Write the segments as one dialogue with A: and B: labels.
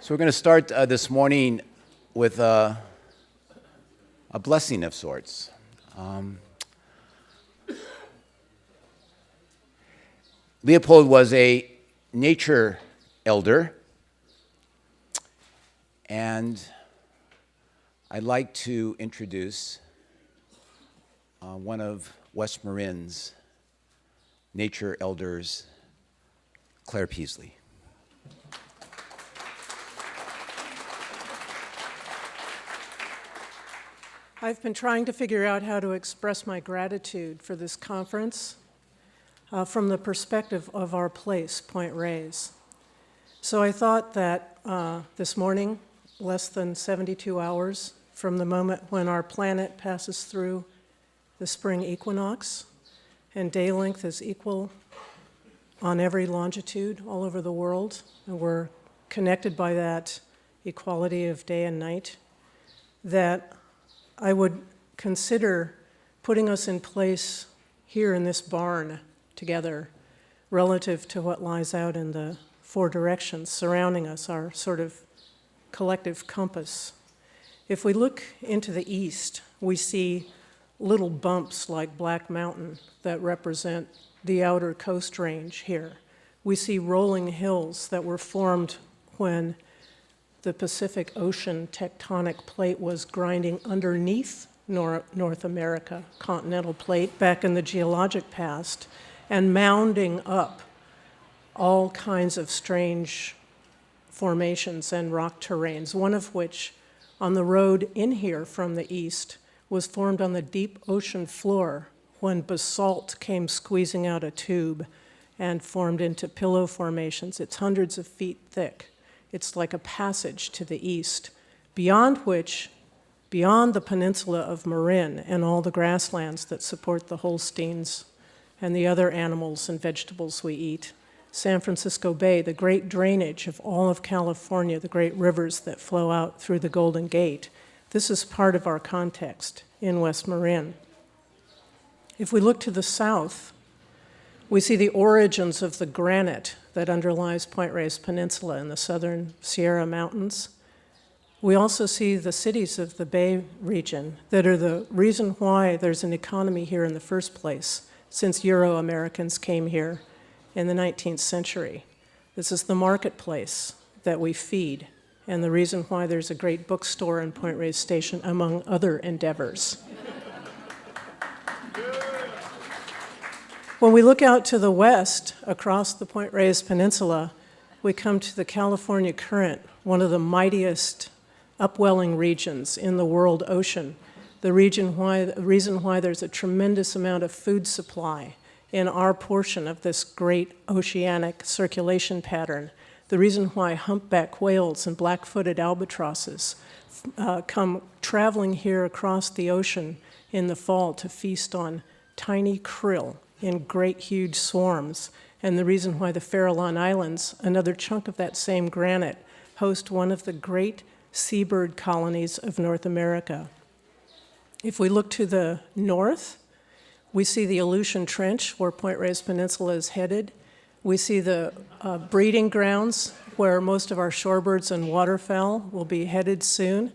A: So we're going to start this morning with a blessing of sorts. Leopold was a nature elder, and I'd like to introduce one of West Marin's nature elders, Claire Peasley.
B: I've been trying to figure out how to express my gratitude for this conference from the perspective of our place, Point Reyes. So I thought that this morning, less than 72 hours from the moment when our planet passes through the spring equinox, and day length is equal on every longitude all over the world, and we're connected by that equality of day and night, that I would consider putting us in place here in this barn together relative to what lies out in the four directions surrounding us, our sort of collective compass. If we look into the east, we see little bumps like Black Mountain that represent the outer coast range here. We see rolling hills that were formed when the Pacific Ocean tectonic plate was grinding underneath North America, continental plate, back in the geologic past, and mounding up all kinds of strange formations and rock terrains, one of which, on the road in here from the east, was formed on the deep ocean floor when basalt came squeezing out a tube and formed into pillow formations. It's hundreds of feet thick. It's like a passage to the east, beyond which, beyond the peninsula of Marin and all the grasslands that support the Holsteins and the other animals and vegetables we eat, San Francisco Bay, the great drainage of all of California, the great rivers that flow out through the Golden Gate. This is part of our context in West Marin. If we look to the south, we see the origins of the granite that underlies Point Reyes Peninsula in the southern Sierra Mountains. We also see the cities of the Bay region that are the reason why there's an economy here in the first place, since Euro-Americans came here in the 19th century. This is the marketplace that we feed, and the reason why there's a great bookstore in Point Reyes Station, among other endeavors. When we look out to the west, across the Point Reyes Peninsula, we come to the California Current, one of the mightiest upwelling regions in the world ocean, the reason why there's a tremendous amount of food supply in our portion of this great oceanic circulation pattern, the reason why humpback whales and black-footed albatrosses come traveling here across the ocean in the fall to feast on tiny krill in great huge swarms, and the reason why the Farallon Islands, another chunk of that same granite, host one of the great seabird colonies of North America. If we look to the north, we see the Aleutian Trench, where Point Reyes Peninsula is headed. We see the breeding grounds where most of our shorebirds and waterfowl will be headed soon.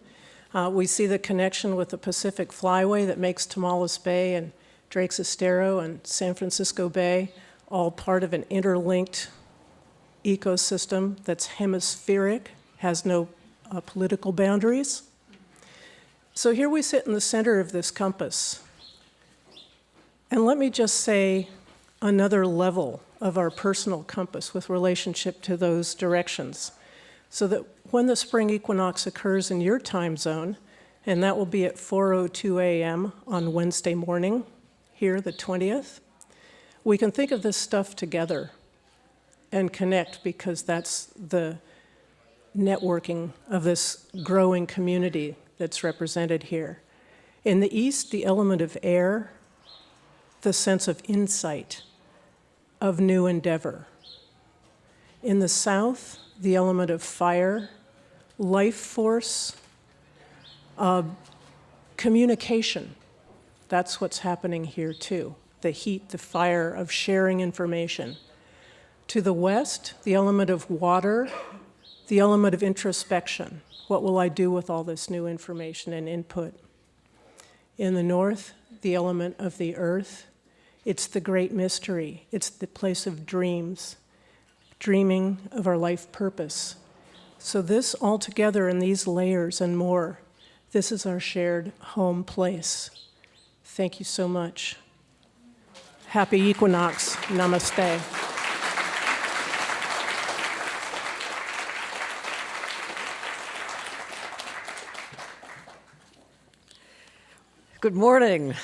B: We see the connection with the Pacific Flyway that makes Tomales Bay and Drake's Estero and San Francisco Bay, all part of an interlinked ecosystem that's hemispheric, has no political boundaries. So here we sit in the center of this compass. And let me just say another level of our personal compass with relationship to those directions, so that when the spring equinox occurs in your time zone, and that will be at 4:02 a.m. on Wednesday morning, here, the 20th, we can think of this stuff together and connect, because that's the networking of this growing community that's represented here. In the east, the element of air, the sense of insight, of new endeavor. In the south, the element of fire, life force, communication. That's what's happening here too. The heat, the fire of sharing information. To the west, the element of water, the element of introspection. What will I do with all this new information and input? In the north, the element of the earth. It's the great mystery. It's the place of dreams, dreaming of our life purpose. So this all together in these layers and more, this is our shared home place. Thank you so much. Happy equinox. Namaste.
C: Good morning.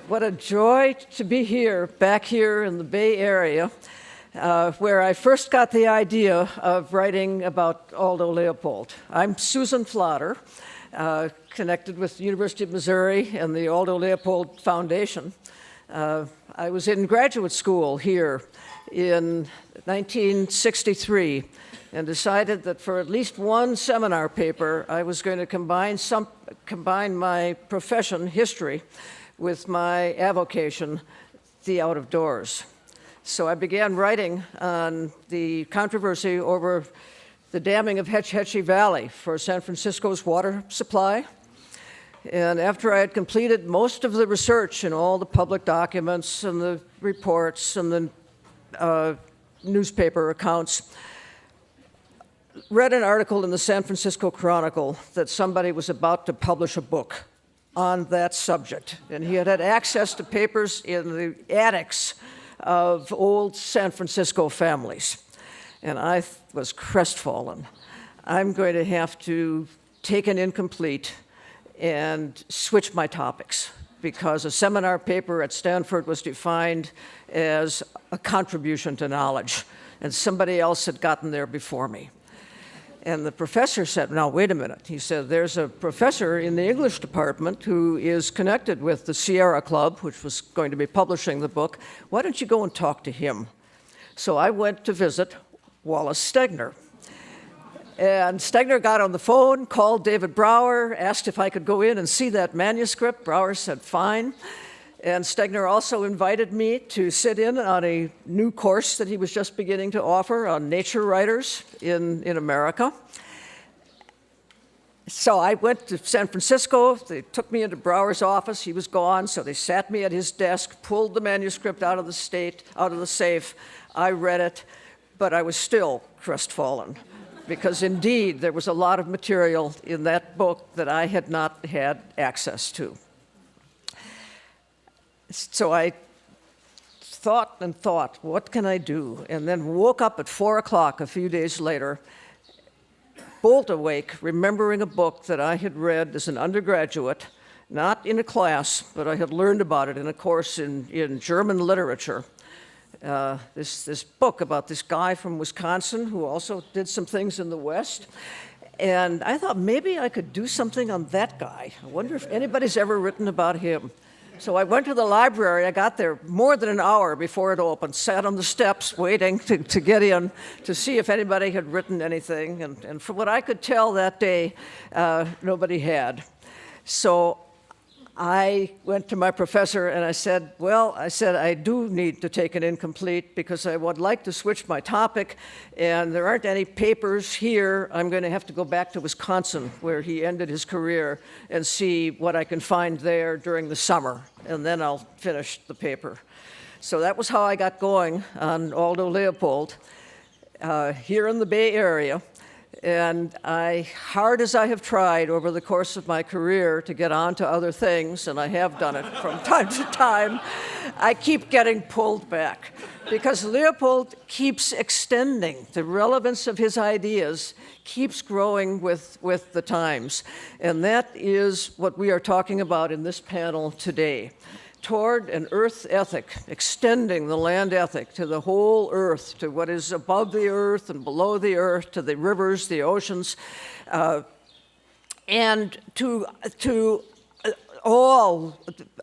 C: What a joy to be here, back here in the Bay Area, where I first got the idea of writing about Aldo Leopold. I'm Susan Flotter, connected with the University of Missouri and the Aldo Leopold Foundation. I was in graduate school here in 1963 and decided that for at least one seminar paper, I was going to combine my profession, history, with my avocation, the out of doors. So I began writing on the controversy over the damming of Hetch Hetchy Valley for San Francisco's water supply. And after I had completed most of the research in all the public documents and the reports and the newspaper accounts, read an article in the San Francisco Chronicle that somebody was about to publish a book on that subject. And he had had access to papers in the attics of old San Francisco families. And I was crestfallen. I'm going to have to take an incomplete and switch my topics, because a seminar paper at Stanford was defined as a contribution to knowledge, and somebody else had gotten there before me. And the professor said, now, wait a minute. He said, there's a professor in the English department who is connected with the Sierra Club, which was going to be publishing the book. Why don't you go and talk to him? So I went to visit Wallace Stegner. And Stegner got on the phone, called David Brower, asked if I could go in and see that manuscript. Brower said, fine. And Stegner also invited me to sit in on a new course that he was just beginning to offer on nature writers in America. So I went to San Francisco. They took me into Brower's office. He was gone, so they sat me at his desk, pulled the manuscript out of the safe. I read it, but I was still crestfallen, because indeed there was a lot of material in that book that I had not had access to. So I thought and thought, what can I do? And then woke up at 4 o'clock a few days later, bolt awake, remembering a book that I had read as an undergraduate, not in a class, but I had learned about it in a course in German literature. This book about this guy from Wisconsin who also did some things in the West. And I thought maybe I could do something on that guy. I wonder if anybody's ever written about him. So I went to the library. I got there more than an hour before it opened, sat on the steps waiting to get in to see if anybody had written anything. And from what I could tell that day, nobody had. So I went to my professor and I said, I do need to take an incomplete because I would like to switch my topic, and there aren't any papers here. I'm going to have to go back to Wisconsin, where he ended his career, and see what I can find there during the summer, and then I'll finish the paper. So that was how I got going on Aldo Leopold here in the Bay Area. And hard as I have tried over the course of my career to get on to other things, and I have done it from time to time, I keep getting pulled back. Because Leopold keeps extending. The relevance of his ideas keeps growing with the times. And that is what we are talking about in this panel today. Toward an earth ethic, extending the land ethic to the whole earth, to what is above the earth and below the earth, to the rivers, the oceans, and to all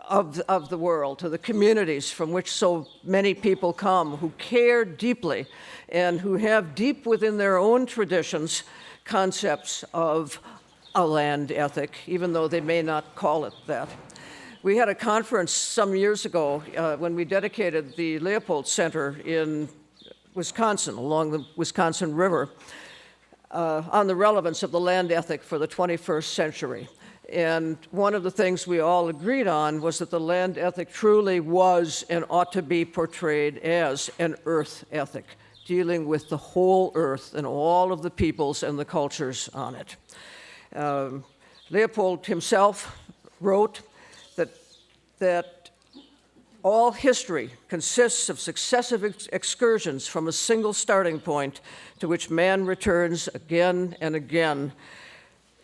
C: of the world, to the communities from which so many people come, who care deeply and who have deep within their own traditions concepts of a land ethic, even though they may not call it that. We had a conference some years ago when we dedicated the Leopold Center in Wisconsin, along the Wisconsin River. on the relevance of the land ethic for the 21st century. And one of the things we all agreed on was that the land ethic truly was and ought to be portrayed as an earth ethic, dealing with the whole earth and all of the peoples and the cultures on it. Leopold himself wrote that all history consists of successive excursions from a single starting point to which man returns again and again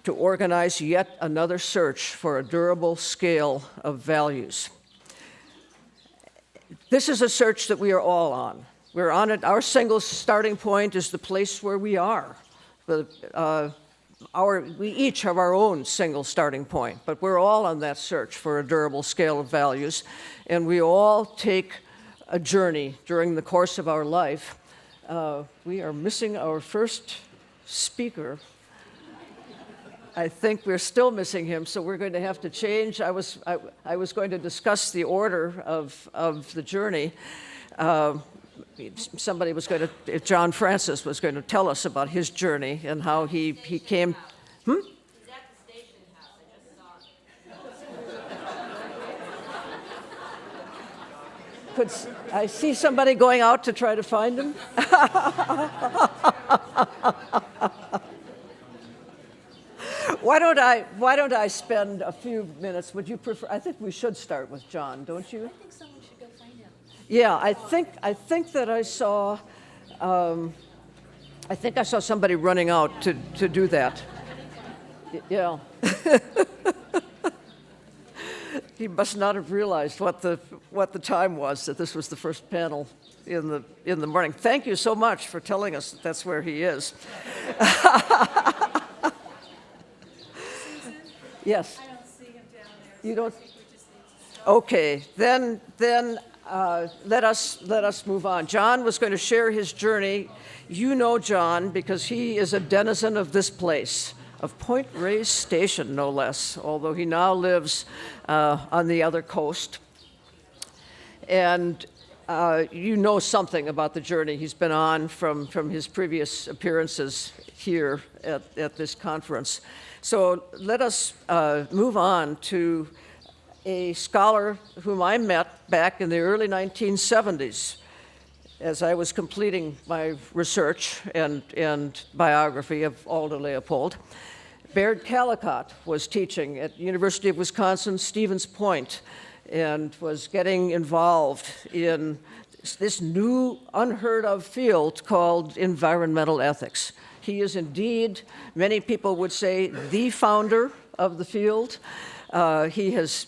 C: to organize yet another search for a durable scale of values. This is a search that we are all on. We're on it. Our single starting point is the place where we are. We each have our own single starting point, but we're all on that search for a durable scale of values, and we all take a journey during the course of our life. We are missing our first speaker. I think we're still missing him, so we're going to have to change. I was going to discuss the order of the journey. John Francis was going to tell us about his journey and how he came.
D: He's at the station house. I just saw him.
C: Could I see somebody going out to try to find him? Why don't I spend a few minutes? Would you prefer? I think we should start with John, don't you?
D: I think someone should go find him.
C: Yeah, I think that I saw somebody running out to do that. Yeah. He must not have realized what the time was, that this was the first panel in the morning. Thank you so much for telling us that that's where he is. Yes.
D: I don't see him down there.
C: You don't.
D: I think we just need to start.
C: Okay, then let us move on. John was going to share his journey. You know John because he is a denizen of this place, of Point Reyes Station, no less, although he now lives on the other coast. And you know something about the journey he's been on from his previous appearances here at this conference. So let us move on to a scholar whom I met back in the early 1970s as I was completing my research and biography of Aldo Leopold. Baird Callicott was teaching at University of Wisconsin, Stevens Point, and was getting involved in this new, unheard of field called environmental ethics. He is indeed, many people would say, the founder of the field. He has,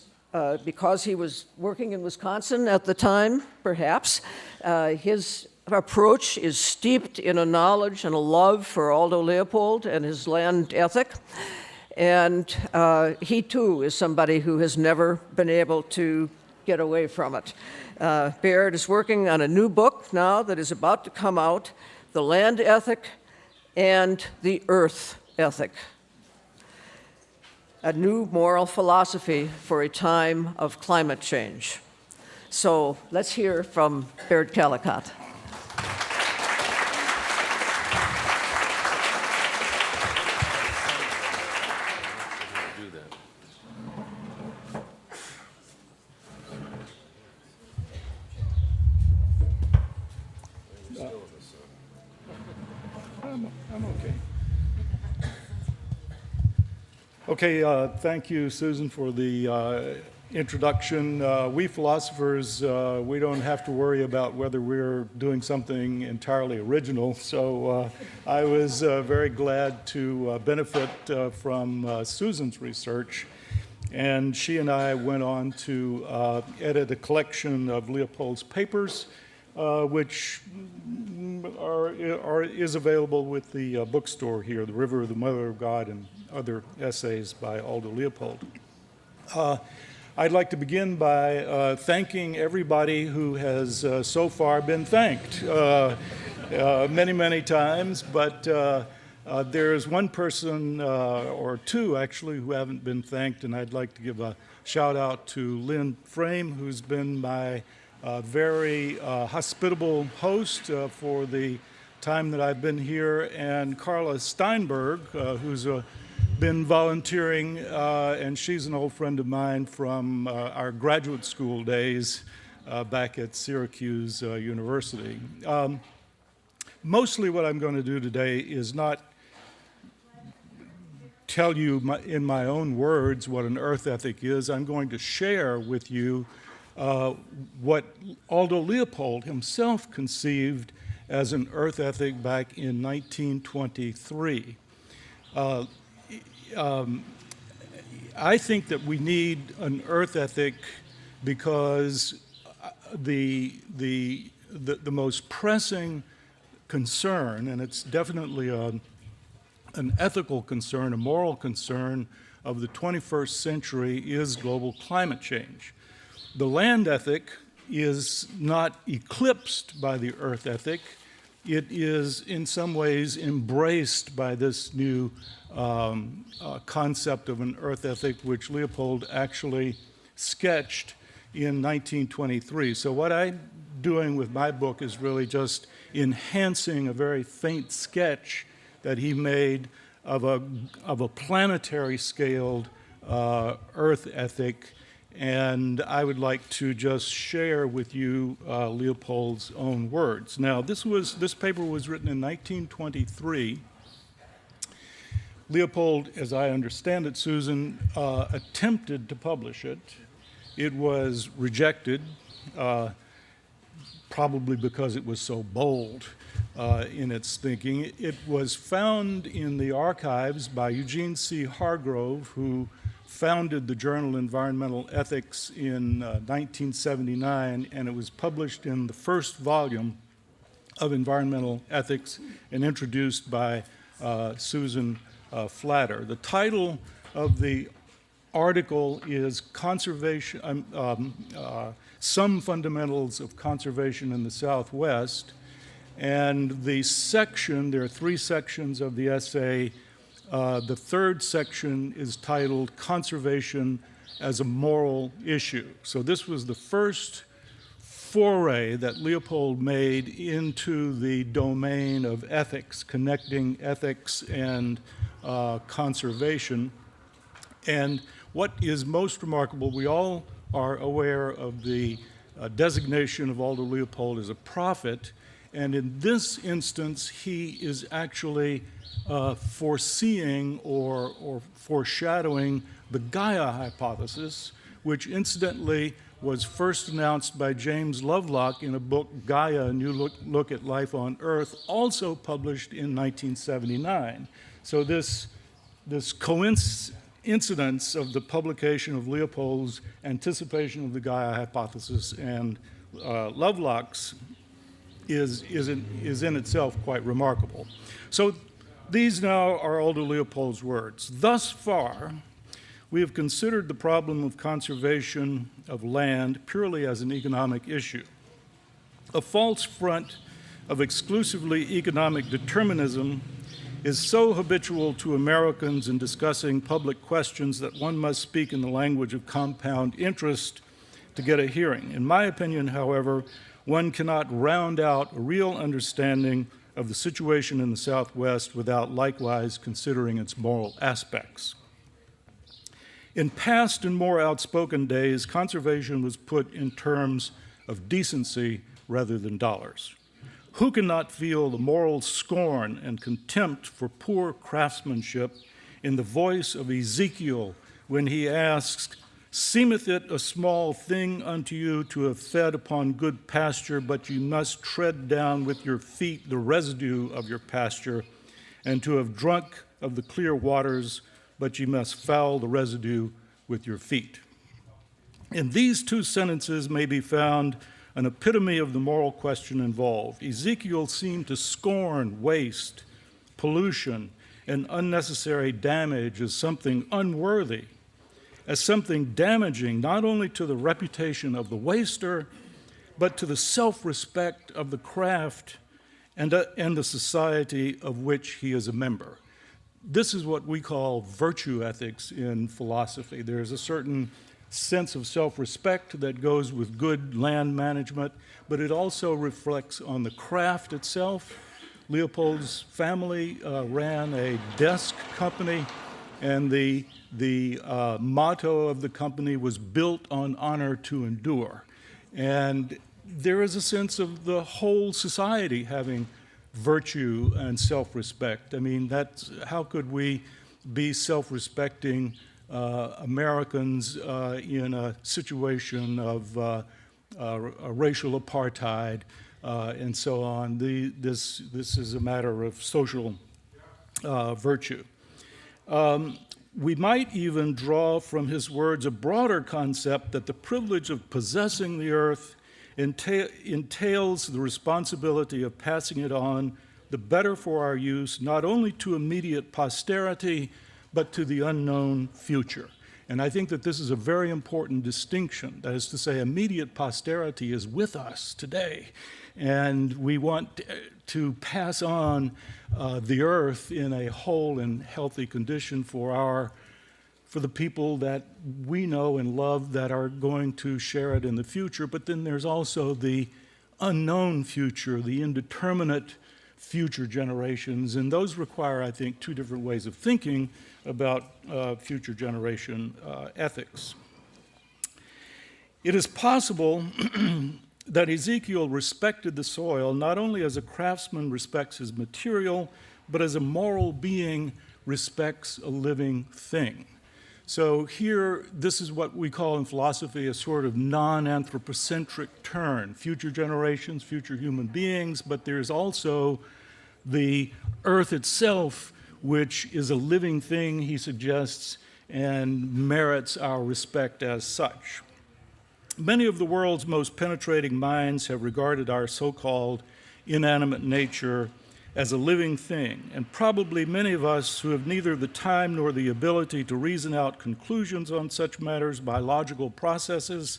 C: because he was working in Wisconsin at the time, perhaps, his approach is steeped in a knowledge and a love for Aldo Leopold and his land ethic. And he, too, is somebody who has never been able to get away from it. Baird is working on a new book now that is about to come out, The Land Ethic and the Earth Ethic, a new moral philosophy for a time of climate change. So let's hear from Baird Callicott.
E: I'm okay. Okay, thank you, Susan, for the introduction. We philosophers, we don't have to worry about whether we're doing something entirely original, so I was very glad to benefit from Susan's research, and she and I went on to edit a collection of Leopold's papers, which is available with the bookstore here, The River of the Mother of God and other essays by Aldo Leopold. I'd like to begin by thanking everybody who has so far been thanked many, many times, but there's one person, or two actually, who haven't been thanked, and I'd like to give a shout out to Lynn Frame, who's been my very hospitable host for the time that I've been here, and Carla Steinberg, who's been volunteering, and she's an old friend of mine from our graduate school days back at Syracuse University. Mostly what I'm going to do today is not tell you in my own words what an earth ethic is. I'm going to share with you what Aldo Leopold himself conceived as an earth ethic back in 1923. I think that we need an earth ethic because the most pressing concern, and it's definitely an ethical concern, a moral concern of the 21st century, is global climate change. The land ethic is not eclipsed by the earth ethic. It is in some ways embraced by this new concept of an earth ethic, which Leopold actually sketched in 1923. So what I'm doing with my book is really just enhancing a very faint sketch that he made of a planetary scaled earth ethic, and I would like to just share with you Leopold's own words. Now, this paper was written in 1923. Leopold, as I understand it, Susan, attempted to publish it. It was rejected, probably because it was so bold in its thinking. It was found in the archives by Eugene C. Hargrove, who founded the journal Environmental Ethics in 1979, and it was published in the first volume of Environmental Ethics and introduced by Susan Flatter. The title of the article is Some Fundamentals of Conservation in the Southwest, and the section, there are 3 sections of the essay. The third section is titled Conservation as a Moral Issue. So this was the first foray that Leopold made into the domain of ethics, connecting ethics and conservation. And what is most remarkable, we all are aware of the designation of Aldo Leopold as a prophet, and in this instance, he is actually foreseeing or foreshadowing the Gaia hypothesis, which incidentally was first announced by James Lovelock in a book, Gaia, A New Look at Life on Earth, also published in 1979. So this coincidence of the publication of Leopold's anticipation of the Gaia hypothesis and Lovelock's is in itself quite remarkable. So these now are Aldo Leopold's words. Thus far, we have considered the problem of conservation of land purely as an economic issue. A false front of exclusively economic determinism is so habitual to Americans in discussing public questions that one must speak in the language of compound interest to get a hearing. In my opinion, however, one cannot round out a real understanding of the situation in the Southwest without likewise considering its moral aspects. In past and more outspoken days, conservation was put in terms of decency rather than dollars. Who cannot feel the moral scorn and contempt for poor craftsmanship in the voice of Ezekiel when he asks, "Seemeth it a small thing unto you to have fed upon good pasture, but you must tread down with your feet the residue of your pasture, and to have drunk of the clear waters, but you must foul the residue with your feet." In these 2 sentences may be found an epitome of the moral question involved. Ezekiel seemed to scorn waste, pollution, and unnecessary damage as something unworthy, as something damaging not only to the reputation of the waster, but to the self-respect of the craft and the society of which he is a member. This is what we call virtue ethics in philosophy. There's a certain sense of self-respect that goes with good land management, but it also reflects on the craft itself, Leopold's family ran a desk company, and the motto of the company was built on honor to endure. And there is a sense of the whole society having virtue and self-respect. I mean, how could we be self-respecting Americans in a situation of racial apartheid and so on? This is a matter of social virtue. We might even draw from his words a broader concept that the privilege of possessing the earth entails the responsibility of passing it on, the better for our use, not only to immediate posterity, but to the unknown future. And I think that this is a very important distinction. That is to say, immediate posterity is with us today, and we want to pass on the earth in a whole and healthy condition for the people that we know and love that are going to share it in the future. But then there's also the unknown future, the indeterminate future generations, and those require, I think, two different ways of thinking about future generation ethics. It is possible that Ezekiel respected the soil not only as a craftsman respects his material, but as a moral being respects a living thing. So here, this is what we call in philosophy a sort of non-anthropocentric turn. Future generations, future human beings, but there's also the earth itself, which is a living thing, he suggests, and merits our respect as such. Many of the world's most penetrating minds have regarded our so-called inanimate nature as a living thing, and probably many of us who have neither the time nor the ability to reason out conclusions on such matters by logical processes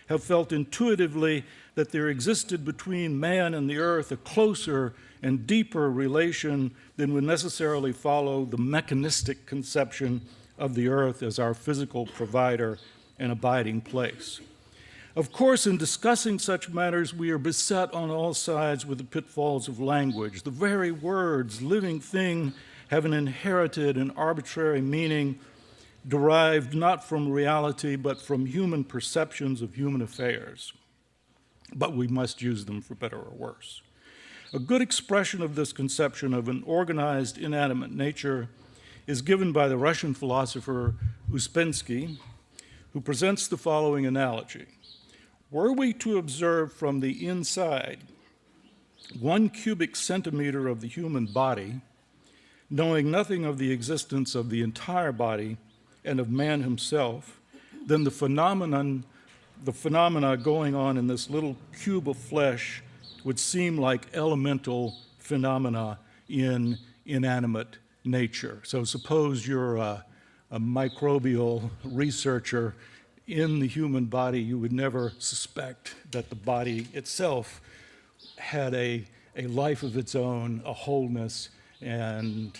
E: have felt intuitively that there existed between man and the earth a closer and deeper relation than would necessarily follow the mechanistic conception of the earth as our physical provider and abiding place. Of course, in discussing such matters, we are beset on all sides with the pitfalls of language. The very words living thing have an inherited and arbitrary meaning derived not from reality, but from human perceptions of human affairs. But we must use them for better or worse. A good expression of this conception of an organized inanimate nature is given by the Russian philosopher Uspensky, who presents the following analogy. Were we to observe from the inside 1 cubic centimeter of the human body, knowing nothing of the existence of the entire body and of man himself, then the phenomena going on in this little cube of flesh would seem like elemental phenomena in inanimate nature. So suppose you're a microbial researcher in the human body, you would never suspect that the body itself had a life of its own, a wholeness, and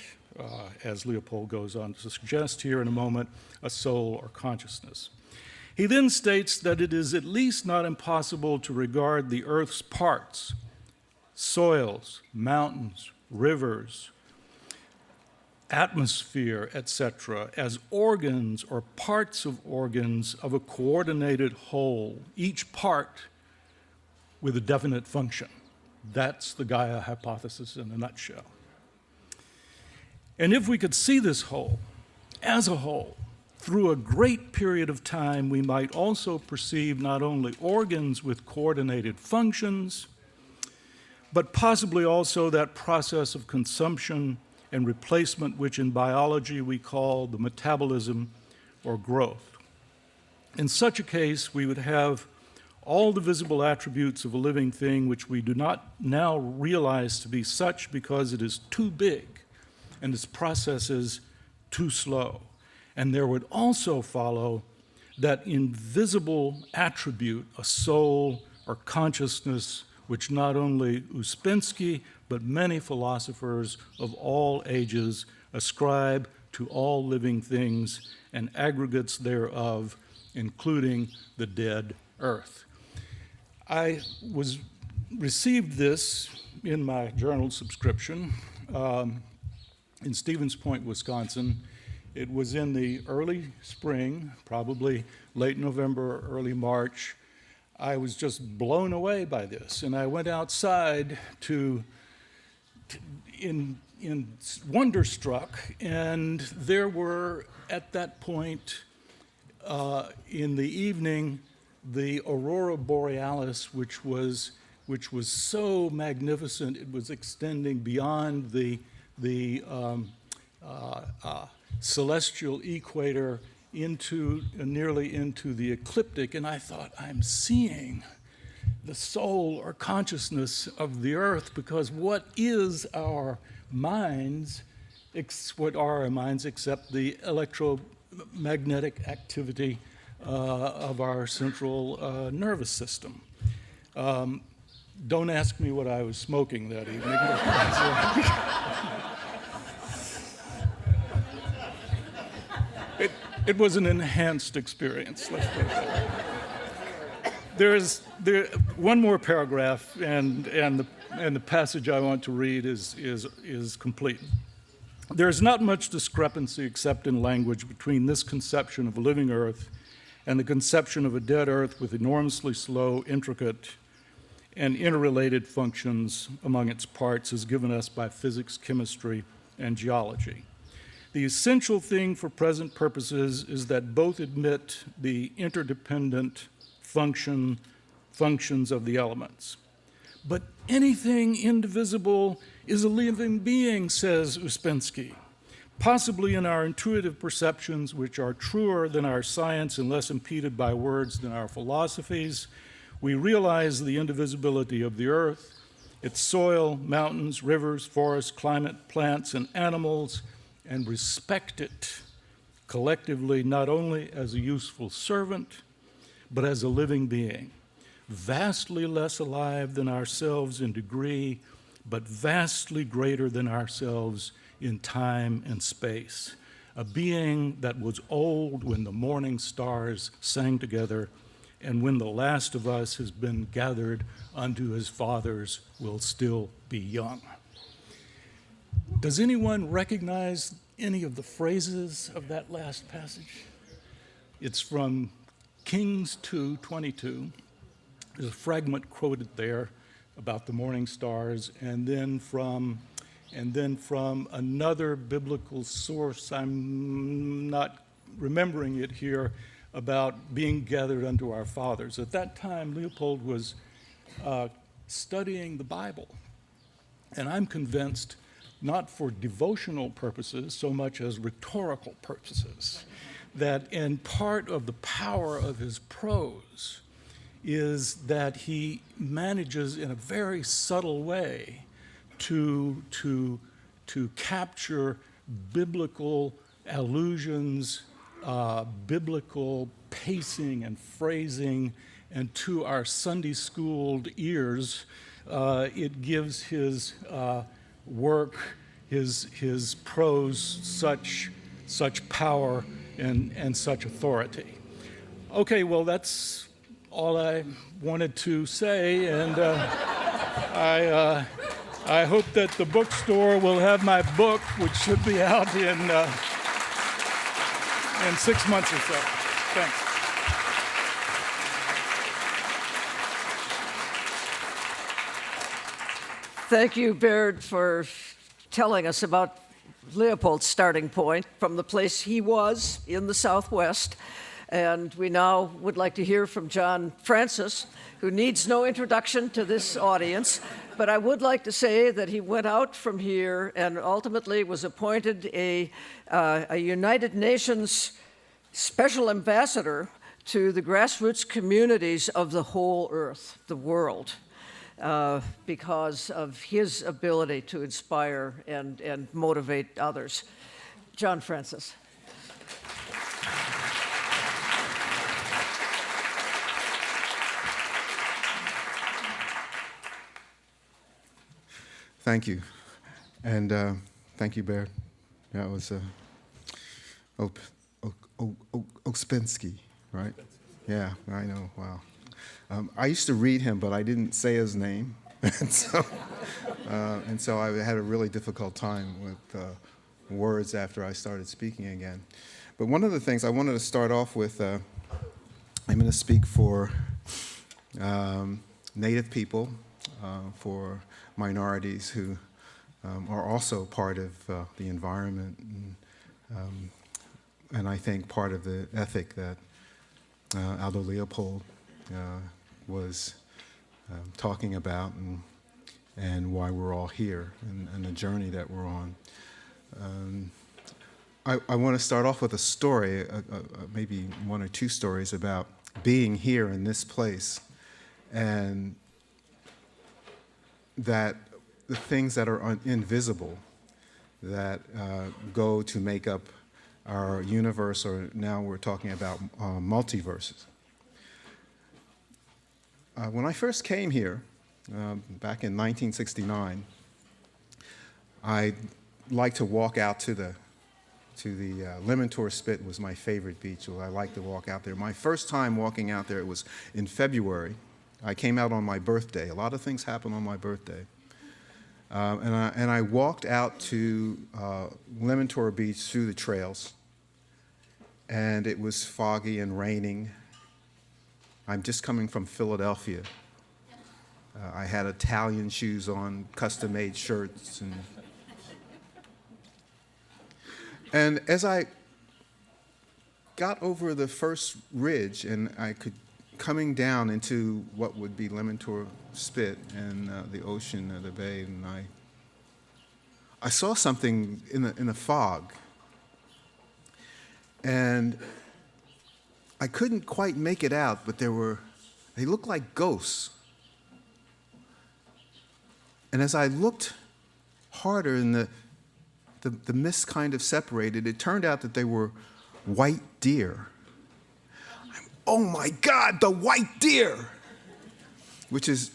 E: as Leopold goes on to suggest here in a moment, a soul or consciousness. He then states that it is at least not impossible to regard the earth's parts, soils, mountains, rivers, atmosphere, etc., as organs or parts of organs of a coordinated whole, each part with a definite function. That's the Gaia hypothesis in a nutshell. And if we could see this whole, as a whole, through a great period of time, we might also perceive not only organs with coordinated functions, but possibly also that process of consumption and replacement, which in biology we call the metabolism or growth. In such a case, we would have all the visible attributes of a living thing which we do not now realize to be such because it is too big and its processes too slow. And there would also follow that invisible attribute, a soul or consciousness, which not only Uspensky, but many philosophers of all ages ascribe to all living things and aggregates thereof, including the dead earth. I received this in my journal subscription in Stevens Point, Wisconsin. It was in the early spring, probably late November, early March. I was just blown away by this, and I went outside in wonderstruck, and there were at that point in the evening the aurora borealis, which was so magnificent. It was extending beyond the celestial equator into nearly into the ecliptic, and I thought, I'm seeing the soul or consciousness of the earth, because what is our minds, what are our minds except the electromagnetic activity of our central nervous system? Don't ask me what I was smoking that evening. It was an enhanced experience, let's put it that way. There's one more paragraph, and the passage I want to read is complete. There's not much discrepancy except in language between this conception of a living earth and the conception of a dead earth with enormously slow, intricate, and interrelated functions among its parts as given us by physics, chemistry, and geology. The essential thing for present purposes is that both admit the interdependent functions of the elements. But anything indivisible is a living being, says Ouspensky. Possibly in our intuitive perceptions, which are truer than our science and less impeded by words than our philosophies, we realize the indivisibility of the earth, its soil, mountains, rivers, forests, climate, plants, and animals, and respect it collectively not only as a useful servant, but as a living being, vastly less alive than ourselves in degree, but vastly greater than ourselves in time and space, a being that was old when the morning stars sang together, and when the last of us has been gathered unto his fathers will still be young. Does anyone recognize any of the phrases of that last passage? It's from Kings 2:22. There's a fragment quoted there about the morning stars, and then from another biblical source, I'm not remembering it here, about being gathered unto our fathers. At that time, Leopold was studying the Bible, and I'm convinced not for devotional purposes so much as rhetorical purposes, that in part of the power of his prose is that he manages in a very subtle way to capture biblical allusions, biblical pacing and phrasing, and to our Sunday schooled ears, it gives his work, his prose, such power and such authority. Okay, well, that's all I wanted to say, and I hope that the bookstore will have my book, which should be out in 6 months or so. Thanks.
C: Thank you, Baird, for telling us about Leopold's starting point from the place he was in the Southwest. And we now would like to hear from John Francis, who needs no introduction to this audience. But I would like to say that he went out from here and ultimately was appointed a United Nations Special Ambassador to the grassroots communities of the whole earth, the world, because of his ability to inspire and motivate others. John Francis.
F: Thank you. And thank you, Baird. That was Ouspensky, right? Yeah, I know, wow. I used to read him, but I didn't say his name. and so I had a really difficult time with words after I started speaking again. But one of the things I wanted to start off with, I'm going to speak for Native people, for minorities who are also part of the environment, and I think part of the ethic that Aldo Leopold was talking about, and why we're all here, and the journey that we're on. I want to start off with a story, maybe one or two stories about being here in this place, and that the things that are invisible that go to make up our universe, or now we're talking about multiverses. When I first came here, back in 1969, I liked to walk out to the Leopold Spit was my favorite beach, so I liked to walk out there. My first time walking out there, it was in February. I came out on my birthday. A lot of things happen on my birthday. And I walked out to Leopold Beach through the trails, and it was foggy and raining. I'm just coming from Philadelphia. I had Italian shoes on, custom-made shirts, and as I got over the first ridge, and coming down into what would be Leopold Spit and the ocean, the bay, and I saw something in the fog, and I couldn't quite make it out, but they looked like ghosts. And as I looked harder, and the mist kind of separated, it turned out that they were white deer. Oh my God, the white deer! Which is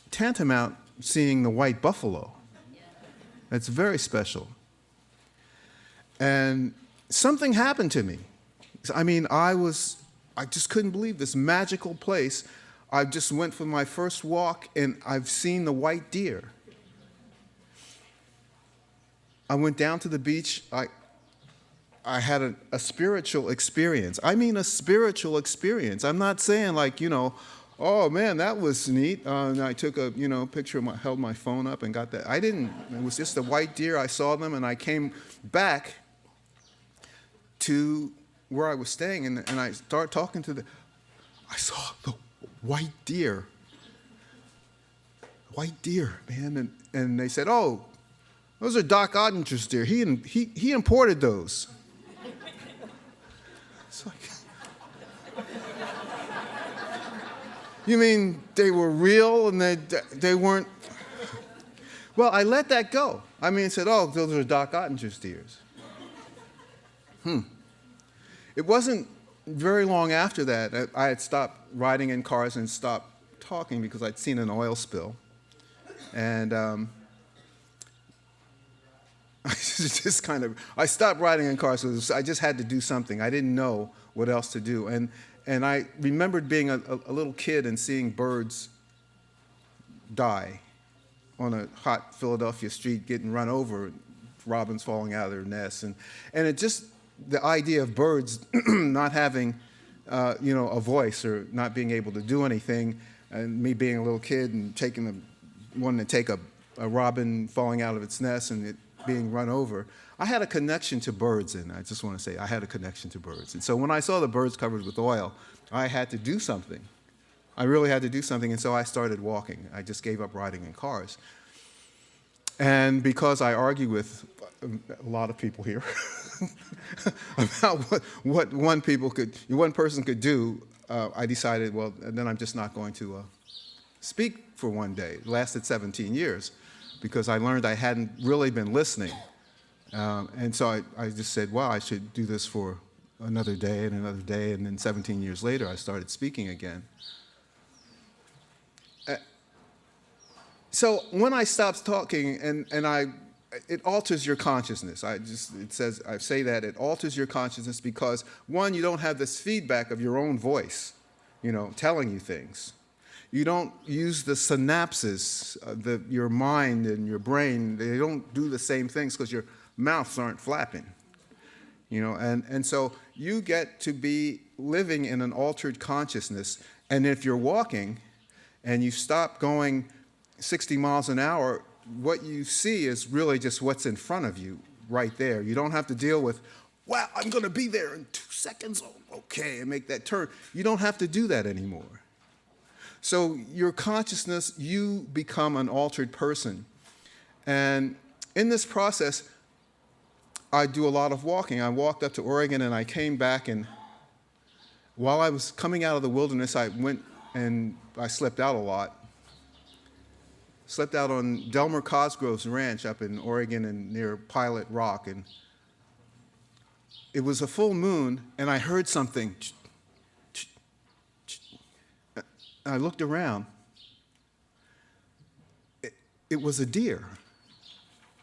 F: tantamount seeing the white buffalo. That's very special. And something happened to me. I mean, I just couldn't believe this magical place. I just went for my first walk, and I've seen the white deer. I went down to the beach. I had a spiritual experience. I mean, a spiritual experience. I'm not saying like, oh man, that was neat. And I took a picture, held my phone up and got that. I didn't. It was just a white deer. I saw them, and I came back to where I was staying, and I started talking to I saw the white deer. White deer, man. And they said, oh, those are Doc Ottinger's deer. He imported those. It's like, you mean they were real and they weren't? Well, I let that go. I mean, I said, oh, those are Doc Ottinger's deers. It wasn't very long after that. I had stopped riding in cars and stopped talking because I'd seen an oil spill. And I stopped riding in cars, so I just had to do something. I didn't know what else to do. And I remembered being a little kid and seeing birds die on a hot Philadelphia street, getting run over, robins falling out of their nests. And it just, the idea of birds not having, a voice or not being able to do anything, and me being a little kid and wanting to take a robin falling out of its nest and it being run over, I had a connection to birds, and I just want to say I had a connection to birds. And so when I saw the birds covered with oil, I had to do something. I really had to do something, and so I started walking. I just gave up riding in cars. And because I argue with a lot of people here about what one person could do, I decided, well, then I'm just not going to speak for one day. It lasted 17 years because I learned I hadn't really been listening. And so I just said, well, I should do this for another day, and then 17 years later, I started speaking again. So when I stopped talking, it alters your consciousness. I say that it alters your consciousness because, one, you don't have this feedback of your own voice, telling you things. You don't use the synapses, your mind and your brain. They don't do the same things because your mouths aren't flapping. And so you get to be living in an altered consciousness. And if you're walking and you stop going 60 miles an hour, what you see is really just what's in front of you right there. You don't have to deal with, wow, I'm going to be there in 2 seconds. Oh, okay, and make that turn. You don't have to do that anymore. So your consciousness, you become an altered person. And in this process, I do a lot of walking. I walked up to Oregon and I came back, and while I was coming out of the wilderness, I went and I slept out a lot. Slept out on Delmer Cosgrove's ranch up in Oregon and near Pilot Rock. And it was a full moon, and I heard something. I looked around. It was a deer.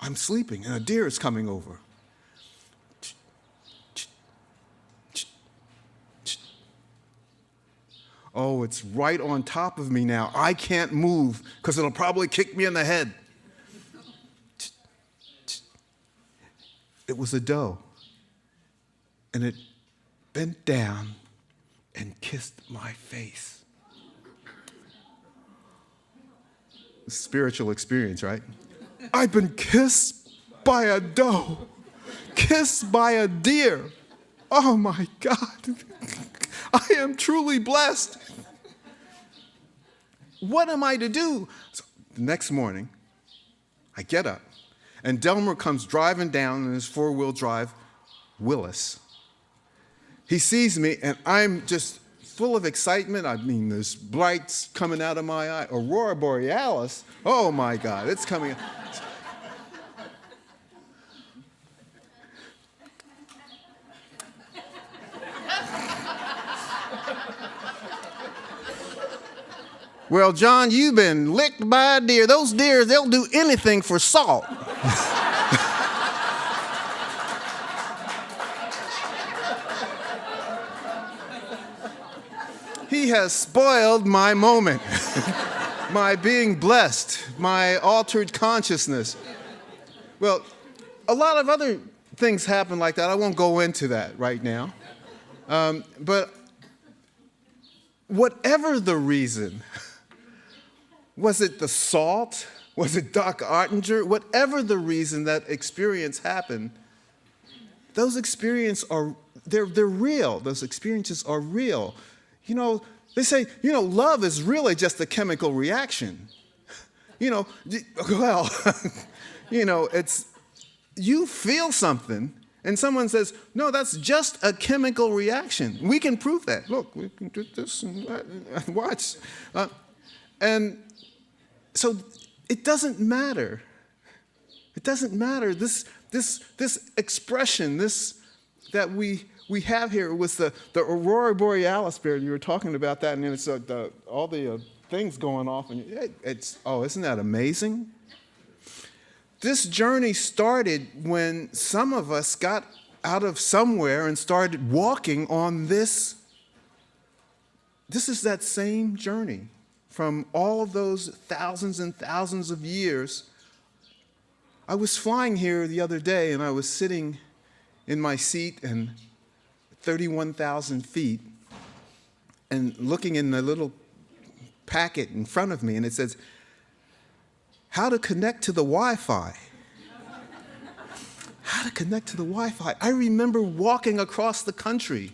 F: I'm sleeping, and a deer is coming over. Oh, it's right on top of me now. I can't move because it'll probably kick me in the head. It was a doe. And it bent down and kissed my face. Spiritual experience, right? I've been kissed by a doe, kissed by a deer. Oh my God. I am truly blessed. What am I to do? So the next morning, I get up, and Delmer comes driving down in his four-wheel drive Willis. He sees me, and I'm just full of excitement. I mean, there's lights coming out of my eye. Aurora Borealis. Oh my God, it's coming. Well, John, you've been licked by a deer. Those deers, they'll do anything for salt. He has spoiled my moment, my being blessed, my altered consciousness. Well, a lot of other things happen like that. I won't go into that right now. But whatever the reason, was it the salt? Was it Doc Ottinger? Whatever the reason that experience happened, those experiences are, they're real. Those experiences are real. You know, they say, love is really just a chemical reaction. Well, it's, you feel something, and someone says, no, that's just a chemical reaction. We can prove that. Look, we can do this and watch. And so it doesn't matter. It doesn't matter. This expression, that we have here with the Aurora Borealis spirit. You were talking about that, and it's all the things going off, and isn't that amazing? This journey started when some of us got out of somewhere and started walking on this. This is that same journey from all of those thousands and thousands of years. I was flying here the other day, and I was sitting in my seat and 31,000 feet and looking in the little packet in front of me, and it says, how to connect to the Wi-Fi. How to connect to the Wi-Fi. I remember walking across the country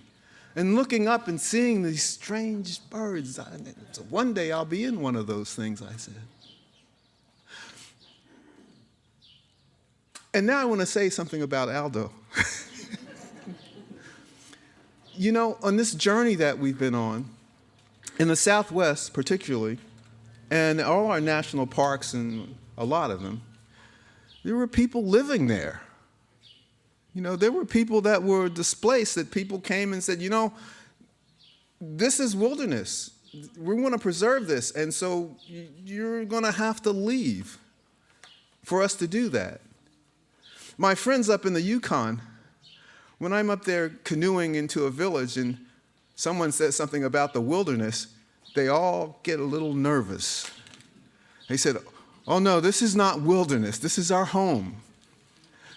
F: and looking up and seeing these strange birds. So one day I'll be in one of those things, I said. And now I want to say something about Aldo. On this journey that we've been on, in the Southwest particularly, and all our national parks and a lot of them, there were people living there. There were people that were displaced, that people came and said, this is wilderness. We want to preserve this, and so you're going to have to leave for us to do that. My friends up in the Yukon, when I'm up there canoeing into a village and someone says something about the wilderness, they all get a little nervous. They said, oh no, this is not wilderness, this is our home.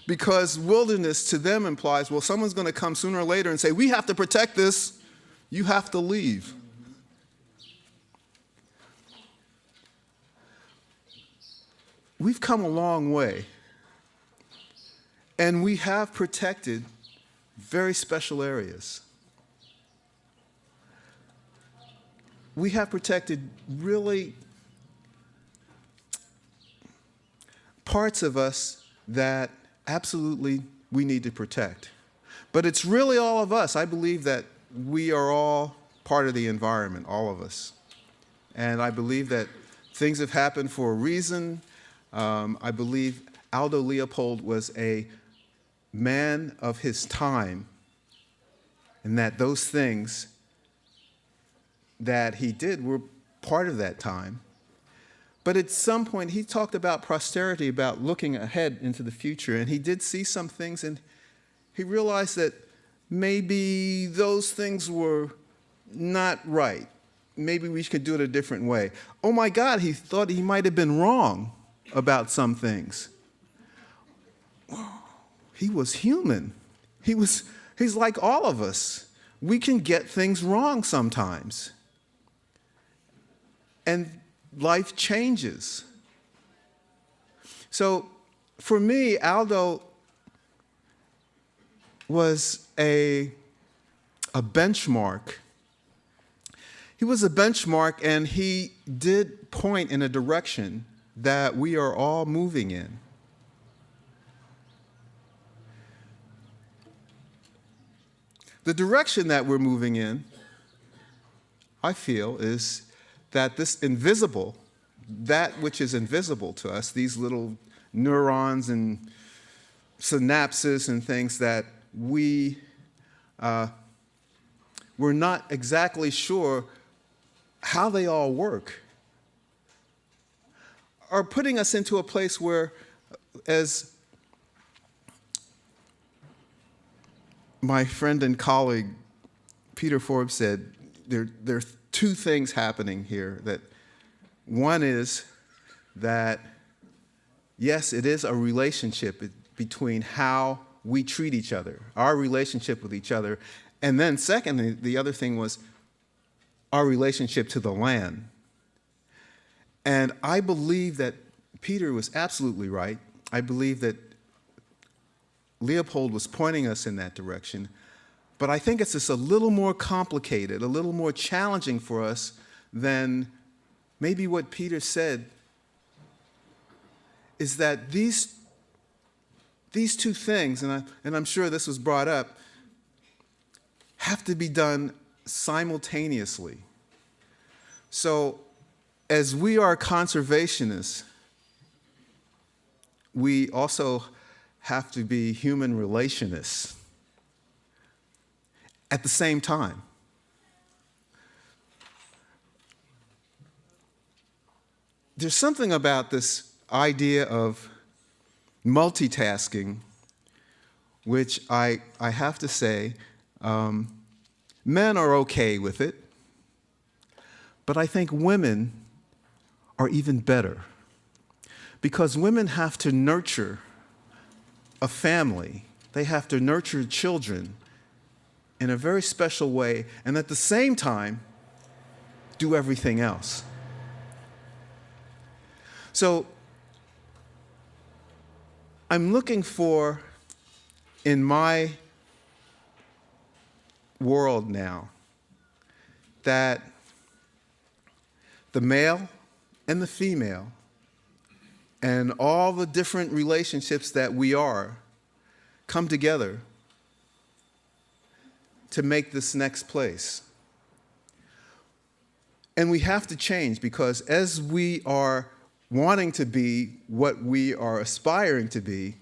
F: Because wilderness to them implies, well, someone's going to come sooner or later and say, we have to protect this, you have to leave. We've come a long way, and we have protected very special areas. We have protected really parts of us that absolutely we need to protect. But it's really all of us. I believe that we are all part of the environment, all of us. And I believe that things have happened for a reason. I believe Aldo Leopold was a man of his time, and that those things that he did were part of that time. But at some point, he talked about prosperity, about looking ahead into the future, and he did see some things, and he realized that maybe those things were not right. Maybe we could do it a different way. Oh my God, he thought he might have been wrong about some things. He was human. He's like all of us. We can get things wrong sometimes. And life changes. So for me, Aldo was a benchmark. He was a benchmark, and he did point in a direction that we are all moving in. The direction that we're moving in, I feel, is that this invisible, that which is invisible to us, these little neurons and synapses and things that we're not exactly sure how they all work, are putting us into a place where, as my friend and colleague Peter Forbes said, there are two things happening here. That one is that, yes, it is a relationship between how we treat each other, our relationship with each other, and then secondly, the other thing was our relationship to the land. And I believe that Peter was absolutely right. I believe that Leopold was pointing us in that direction. But I think it's just a little more complicated, a little more challenging for us than maybe what Peter said, is that these two things, and I'm sure this was brought up, have to be done simultaneously. So as we are conservationists, we also have to be human relationists at the same time. There's something about this idea of multitasking, which I have to say, men are okay with it, but I think women are even better, because women have to nurture a family. They have to nurture children in a very special way, and at the same time, do everything else. So I'm looking for, in my world now, that the male and the female and all the different relationships that we are come together to make this next place. And we have to change, because as we are wanting to be what we are aspiring to be,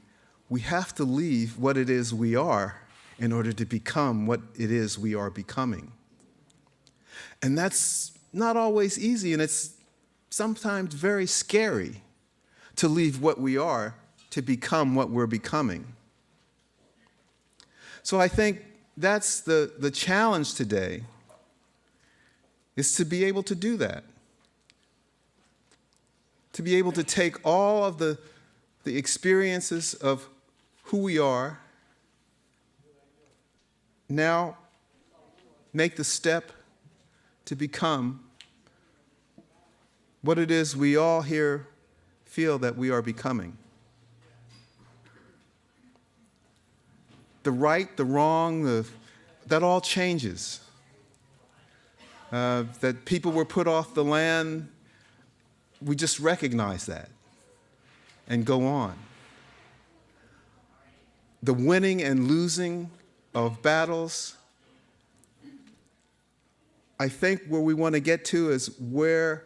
F: we have to leave what it is we are in order to become what it is we are becoming. And that's not always easy, and it's sometimes very scary to leave what we are to become what we're becoming. So I think that's the challenge today, is to be able to do that. To be able to take all of the experiences of who we are, now make the step to become what it is we all here feel that we are becoming. The right, the wrong, that all changes. That people were put off the land, we just recognize that and go on. The winning and losing of battles, I think where we want to get to is where,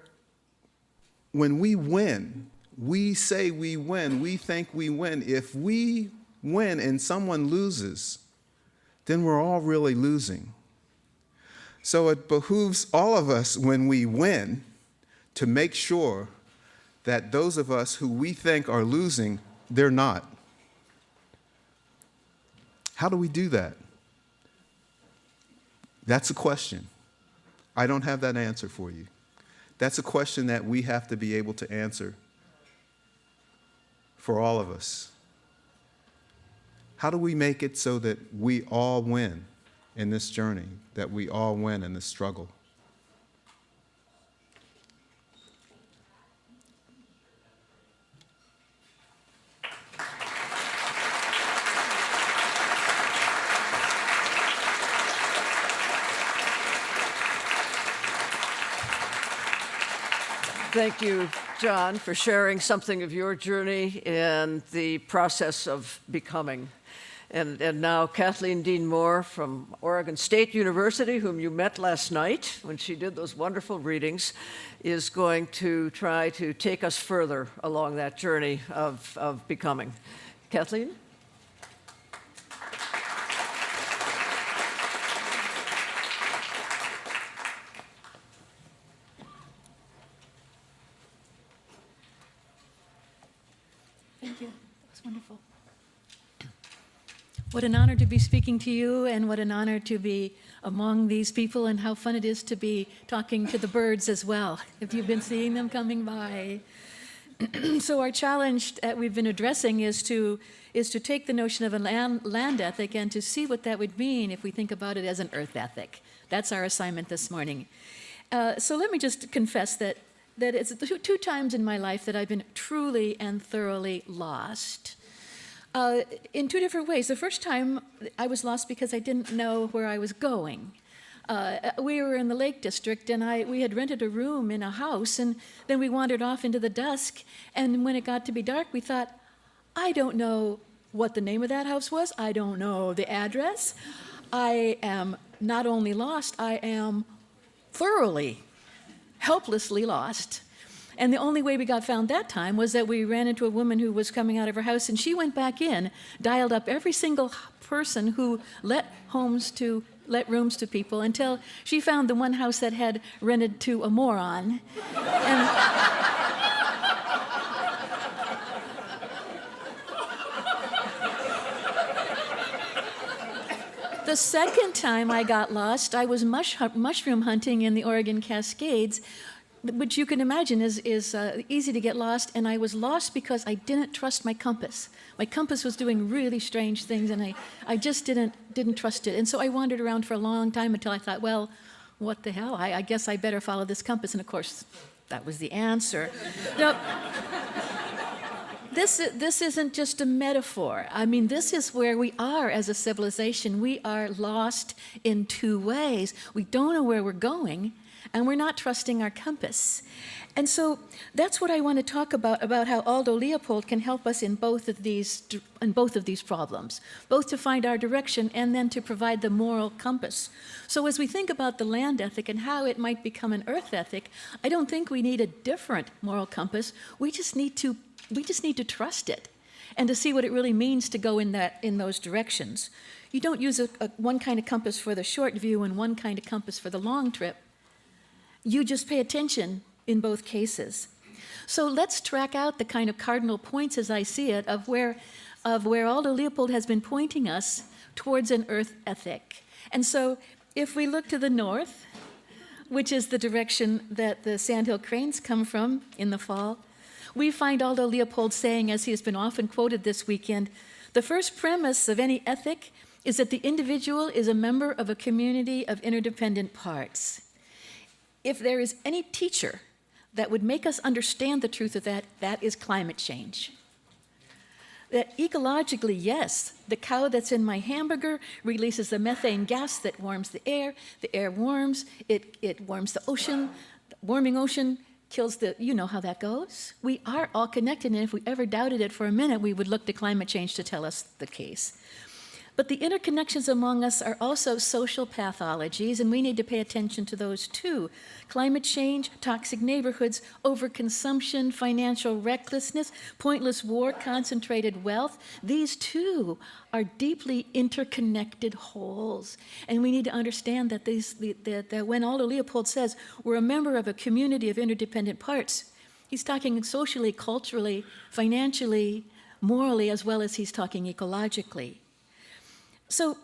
F: when we win, we say we win, we think we win. If we win and someone loses, then we're all really losing. So it behooves all of us when we win to make sure that those of us who we think are losing, they're not. How do we do that? That's a question. I don't have that answer for you. That's a question that we have to be able to answer for all of us. How do we make it so that we all win in this journey, that we all win in this struggle?
C: Thank you, John, for sharing something of your journey and the process of becoming. And now Kathleen Dean Moore from Oregon State University, whom you met last night when she did those wonderful readings, is going to try to take us further along that journey of becoming. Kathleen?
D: Thank you. That was wonderful. What an honor to be speaking to you, and what an honor to be among these people, and how fun it is to be talking to the birds as well, if you've been seeing them coming by. So our challenge that we've been addressing is to take the notion of a land ethic and to see what that would mean if we think about it as an earth ethic. That's our assignment this morning. So let me just confess that it's two times in my life that I've been truly and thoroughly lost. In two different ways. The first time I was lost because I didn't know where I was going. We were in the Lake District, and we had rented a room in a house, and then we wandered off into the dusk, and when it got to be dark, we thought, I don't know what the name of that house was. I don't know the address. I am not only lost, I am thoroughly, helplessly lost. And the only way we got found that time was that we ran into a woman who was coming out of her house, and she went back in, dialed up every single person who let rooms to people until she found the one house that had rented to a moron. And the second time I got lost, I was mushroom hunting in the Oregon Cascades, which you can imagine is easy to get lost, and I was lost because I didn't trust my compass. My compass was doing really strange things, and I just didn't trust it. And so I wandered around for a long time until I thought, well, what the hell? I guess I better follow this compass. And of course, that was the answer. Now, this isn't just a metaphor. I mean, this is where we are as a civilization. We are lost in two ways. We don't know where we're going, and we're not trusting our compass. And so that's what I want to talk about how Aldo Leopold can help us in both of these problems, both to find our direction and then to provide the moral compass. So as we think about the land ethic and how it might become an earth ethic, I don't think we need a different moral compass. We just need to trust it and to see what it really means to go in those directions. You don't use one kind of compass for the short view and one kind of compass for the long trip. You just pay attention in both cases. So let's track out the kind of cardinal points, as I see it, of where Aldo Leopold has been pointing us towards an earth ethic. And so if we look to the north, which is the direction that the sandhill cranes come from in the fall, we find Aldo Leopold saying, as he has been often quoted this weekend, the first premise of any ethic is that the individual is a member of a community of interdependent parts. If there is any teacher that would make us understand the truth of that, that is climate change. That ecologically, yes, the cow that's in my hamburger releases the methane gas that warms the air warms, it warms the ocean, the warming ocean kills you know how that goes. We are all connected, and if we ever doubted it for a minute, we would look to climate change to tell us the case. But the interconnections among us are also social pathologies, and we need to pay attention to those too. Climate change, toxic neighborhoods, overconsumption, financial recklessness, pointless war, concentrated wealth, these too are deeply interconnected wholes. And we need to understand that, that when Aldo Leopold says we're a member of a community of interdependent parts, he's talking socially, culturally, financially, morally, as well as he's talking ecologically. So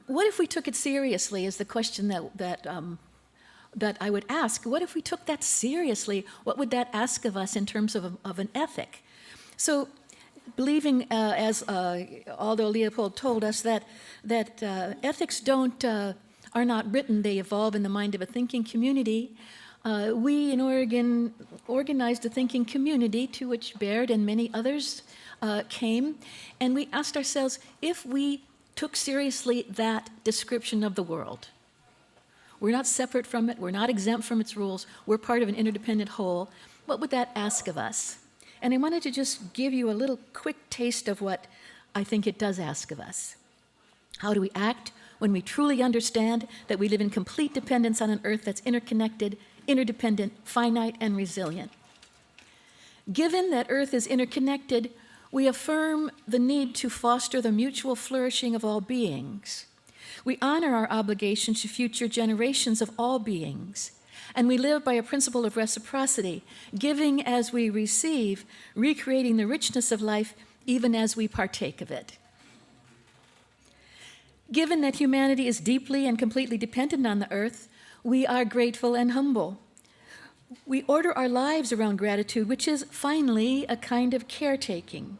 D: what if we took it seriously is the question that I would ask. What if we took that seriously? What would that ask of us in terms of an ethic? So believing, as Aldo Leopold told us, that ethics are not written, they evolve in the mind of a thinking community. We in Oregon organized a thinking community to which Baird and many others came, and we asked ourselves, if we took seriously that description of the world. We're not separate from it, we're not exempt from its rules, we're part of an interdependent whole. What would that ask of us? And I wanted to just give you a little quick taste of what I think it does ask of us. How do we act when we truly understand that we live in complete dependence on an earth that's interconnected, interdependent, finite, and resilient? Given that earth is interconnected, we affirm the need to foster the mutual flourishing of all beings. We honor our obligation to future generations of all beings, and we live by a principle of reciprocity, giving as we receive, recreating the richness of life even as we partake of it. Given that humanity is deeply and completely dependent on the earth, we are grateful and humble. We order our lives around gratitude, which is finally a kind of caretaking.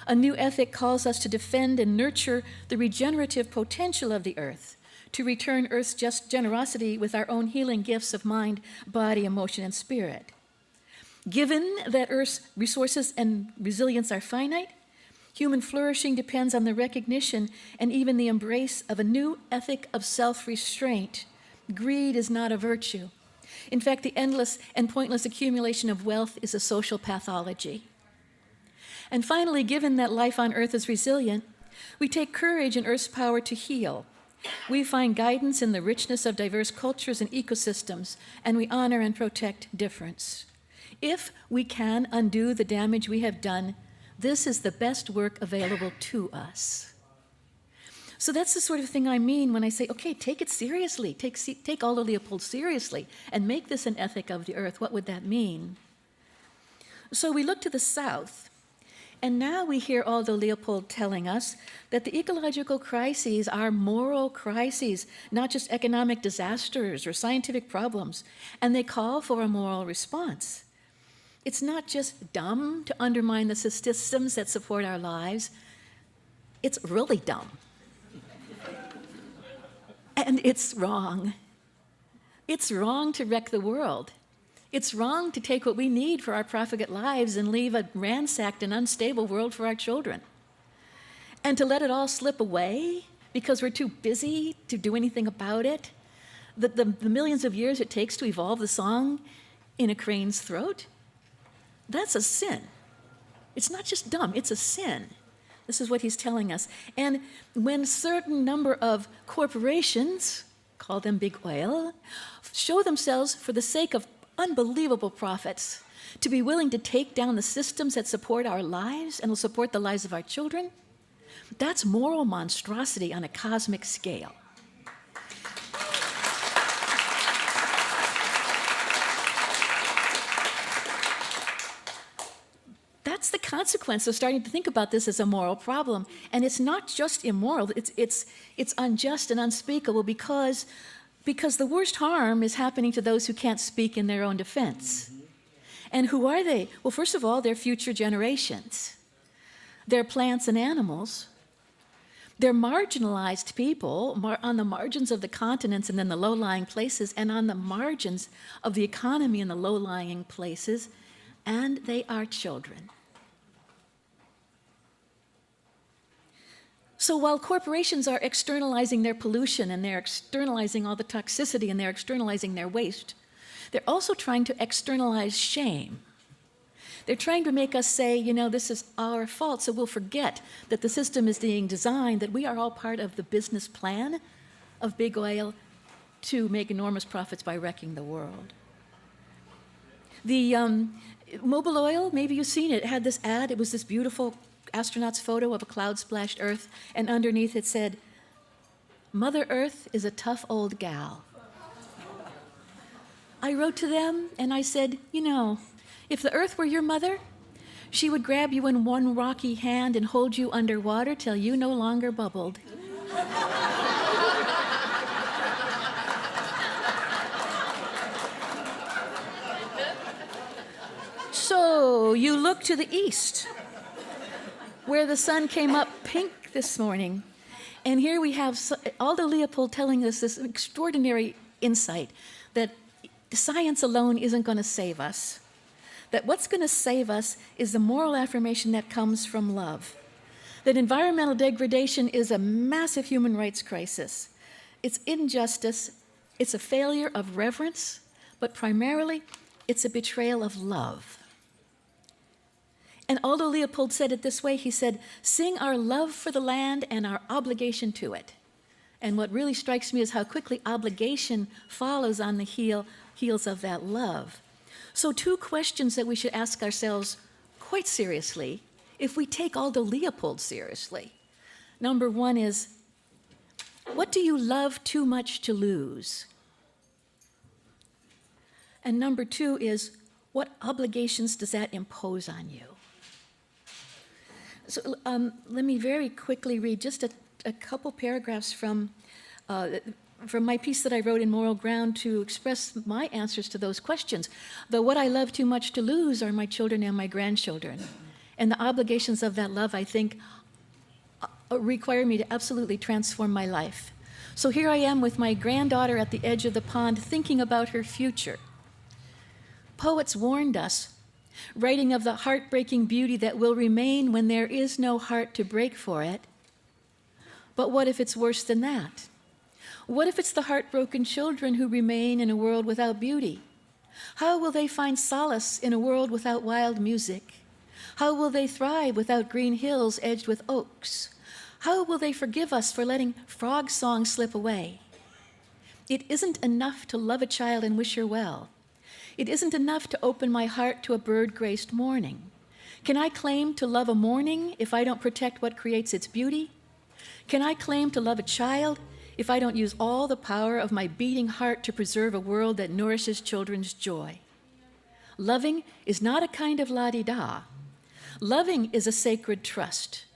D: A new ethic calls us to defend and nurture the regenerative potential of the earth, to return Earth's just generosity with our own healing gifts of mind, body, emotion, and spirit. Given that Earth's resources and resilience are finite, human flourishing depends on the recognition and even the embrace of a new ethic of self-restraint. Greed is not a virtue. In fact, the endless and pointless accumulation of wealth is a social pathology. And finally, given that life on Earth is resilient, we take courage in Earth's power to heal. We find guidance in the richness of diverse cultures and ecosystems, and we honor and protect difference. If we can undo the damage we have done, this is the best work available to us. So that's the sort of thing I mean when I say, okay, take it seriously, take Aldo Leopold seriously, and make this an ethic of the earth. What would that mean? So we look to the south. And now we hear Aldo Leopold telling us that the ecological crises are moral crises, not just economic disasters or scientific problems, and they call for a moral response. It's not just dumb to undermine the systems that support our lives, it's really dumb. And it's wrong. It's wrong to wreck the world. It's wrong to take what we need for our profligate lives and leave a ransacked and unstable world for our children. And to let it all slip away because we're too busy to do anything about it. The millions of years it takes to evolve the song in a crane's throat, that's a sin. It's not just dumb, it's a sin. This is what he's telling us. And when certain number of corporations, call them big oil, show themselves for the sake of unbelievable profits, to be willing to take down the systems that support our lives and will support the lives of our children, that's moral monstrosity on a cosmic scale. That's the consequence of starting to think about this as a moral problem. And it's not just immoral, it's unjust and unspeakable because Because the worst harm is happening to those who can't speak in their own defense. And who are they? Well, first of all, they're future generations. They're plants and animals. They're marginalized people on the margins of the continents and then the low-lying places, and on the margins of the economy in the low-lying places, and they are children. So while corporations are externalizing their pollution and they're externalizing all the toxicity and they're externalizing their waste, they're also trying to externalize shame. They're trying to make us say, you know, this is our fault, so we'll forget that the system is being designed, that we are all part of the business plan of big oil to make enormous profits by wrecking the world. The Mobil Oil, maybe you've seen it, it had this ad. It was this beautiful astronaut's photo of a cloud-splashed Earth, and underneath it said, "Mother Earth is a tough old gal." I wrote to them and I said, you know, if the Earth were your mother, she would grab you in one rocky hand and hold you underwater till you no longer bubbled. So you look to the east, where the sun came up pink this morning. And here we have Aldo Leopold telling us this extraordinary insight that science alone isn't going to save us. That what's going to save us is the moral affirmation that comes from love. That environmental degradation is a massive human rights crisis. It's injustice, it's a failure of reverence, but primarily it's a betrayal of love. And Aldo Leopold said it this way, he said, "Sing our love for the land and our obligation to it." And what really strikes me is how quickly obligation follows on the heels of that love. So 2 questions that we should ask ourselves quite seriously if we take Aldo Leopold seriously. Number 1 is, what do you love too much to lose? And number 2 is, what obligations does that impose on you? So let me very quickly read just a couple paragraphs from my piece that I wrote in Moral Ground to express my answers to those questions. The what I love too much to lose are my children and my grandchildren. And the obligations of that love, I think, require me to absolutely transform my life. So here I am with my granddaughter at the edge of the pond thinking about her future. Poets warned us, writing of the heartbreaking beauty that will remain when there is no heart to break for it. But what if it's worse than that? What if it's the heartbroken children who remain in a world without beauty? How will they find solace in a world without wild music? How will they thrive without green hills edged with oaks? How will they forgive us for letting frog songs slip away? It isn't enough to love a child and wish her well. It isn't enough to open my heart to a bird-graced morning. Can I claim to love a morning if I don't protect what creates its beauty? Can I claim to love a child if I don't use all the power of my beating heart to preserve a world that nourishes children's joy? Loving is not a kind of la-di-da. Loving is a sacred trust.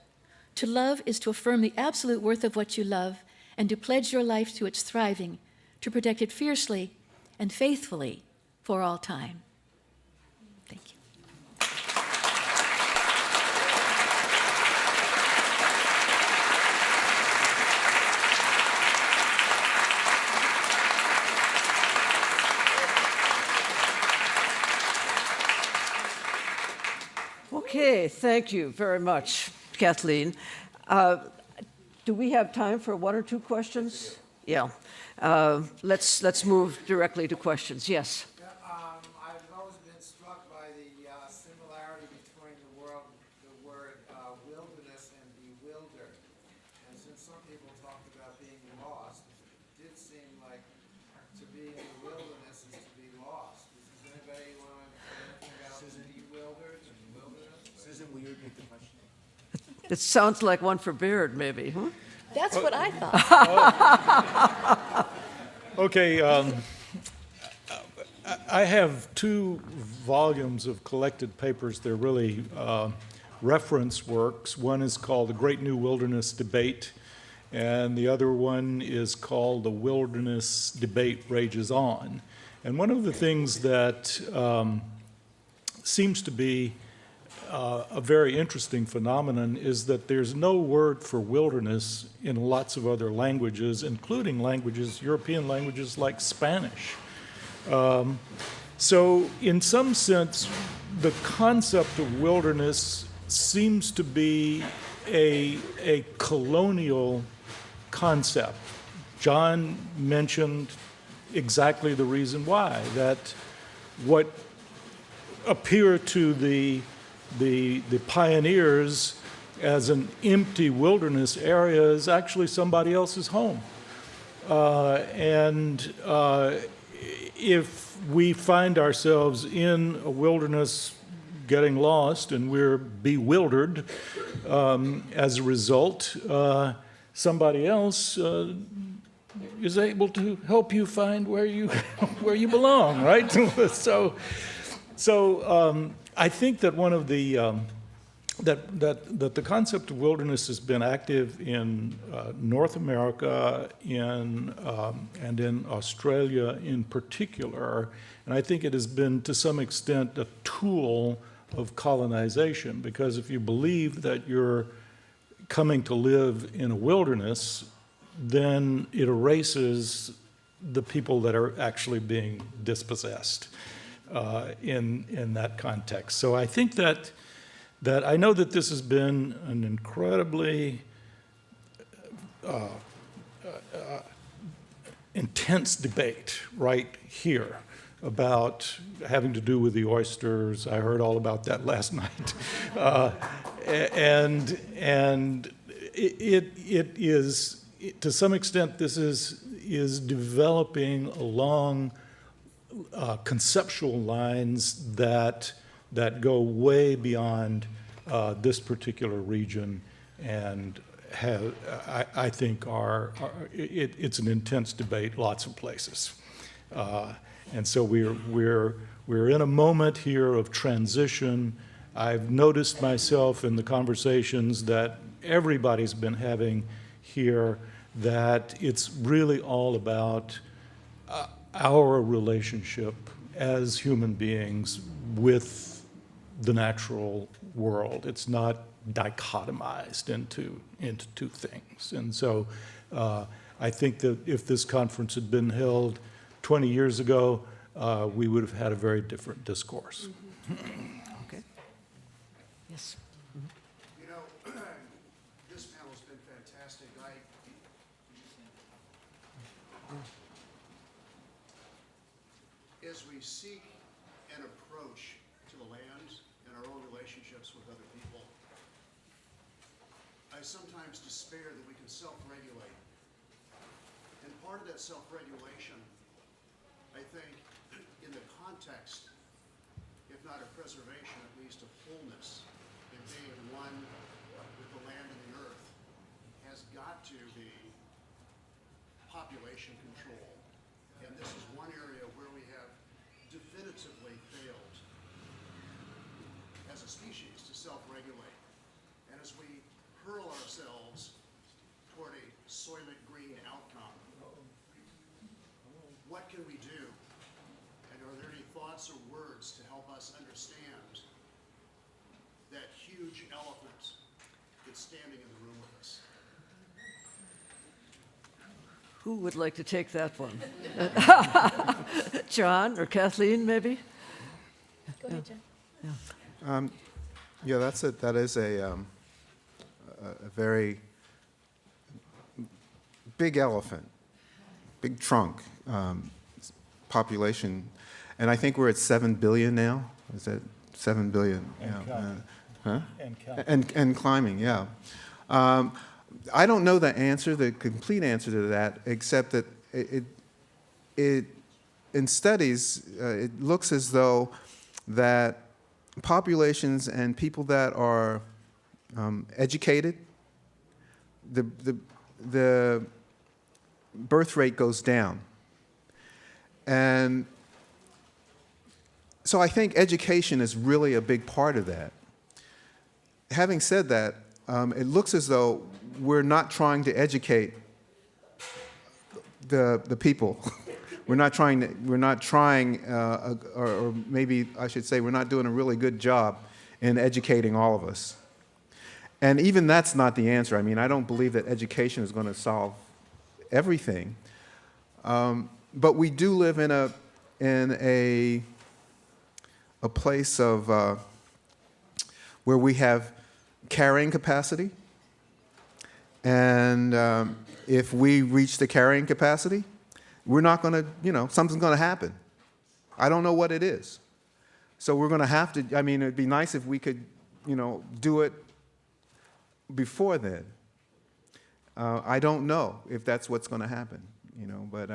D: To love is to affirm the absolute worth of what you love and to pledge your life to its thriving, to protect it fiercely and faithfully for all time. Thank you.
C: Okay, thank you very much, Kathleen. Do we have time for 1 or 2 questions? Yeah. Let's move directly to questions. Yes.
G: I've always been struck by the similarity between the word wilderness and bewildered. And since some people talked about being lost, it did seem like to be in the wilderness is to be lost. Does anybody want to say anything about bewildered and wilderness?
A: Susan, will you repeat the question?
C: It sounds like one for Baird, maybe. Huh?
D: That's what I thought.
E: Okay, I have 2 volumes of collected papers. They're really reference works. One is called The Great New Wilderness Debate, and the other one is called The Wilderness Debate Rages On. And one of the things that seems to be a very interesting phenomenon is that there's no word for wilderness in lots of other languages, including languages, European languages like Spanish. So in some sense, the concept of wilderness seems to be a colonial concept. John mentioned exactly the reason why, that what appear to the pioneers as an empty wilderness area is actually somebody else's home. If we find ourselves in a wilderness getting lost and we're bewildered as a result, somebody else is able to help you find where you belong, right? So I think that one of the that the concept of wilderness has been active in North America, and in Australia in particular, and I think it has been to some extent a tool of colonization, because if you believe that you're coming to live in a wilderness, then it erases the people that are actually being dispossessed in that context. So I think that I know that this has been an incredibly intense debate right here about having to do with the oysters. I heard all about that last night. And it is, to some extent, this is developing along conceptual lines that go way beyond this particular region, and I think it's an intense debate lots of places. And so we're in a moment here of transition. I've noticed myself in the conversations that everybody's been having here that it's really all about our relationship as human beings with the natural world. It's not dichotomized into two things. And so I think that if this conference had been held 20 years ago, we would have had a very different discourse.
C: Okay. Yes.
H: You know, this panel's been fantastic. As we seek an approach to the land and our own relationships with other people, I sometimes despair that we can self-regulate. And part of that self-regulation, I think, in the context, if not of preservation, at least of wholeness, and being one with the land and the earth, has got to be population control. And this is one area where we have definitively failed as a species to self-regulate. And as we hurl ourselves toward a Soylent Green outcome, what can we do? And are there any thoughts or words to help us understand that huge elephant that's standing in the room with us?
C: Who would like to take that one? John or Kathleen, maybe?
D: Go ahead, John.
F: Yeah, that is a very big elephant, big trunk, population, and I think we're at 7 billion now. Is that 7 billion?
E: And counting.
F: And climbing, yeah. I don't know the complete answer to that, except that it in studies, it looks as though that populations and people that are educated, the birth rate goes down. And so I think education is really a big part of that. Having said that, it looks as though we're not trying to educate the people. We're not trying, or maybe I should say, we're not doing a really good job in educating all of us. And even that's not the answer. I mean, I don't believe that education is going to solve everything. But we do live in a place of where we have carrying capacity, and if we reach the carrying capacity, we're not going to, something's going to happen. I don't know what it is. So we're going to have to, I mean, it'd be nice if we could, do it before then. I don't know if that's what's going to happen, but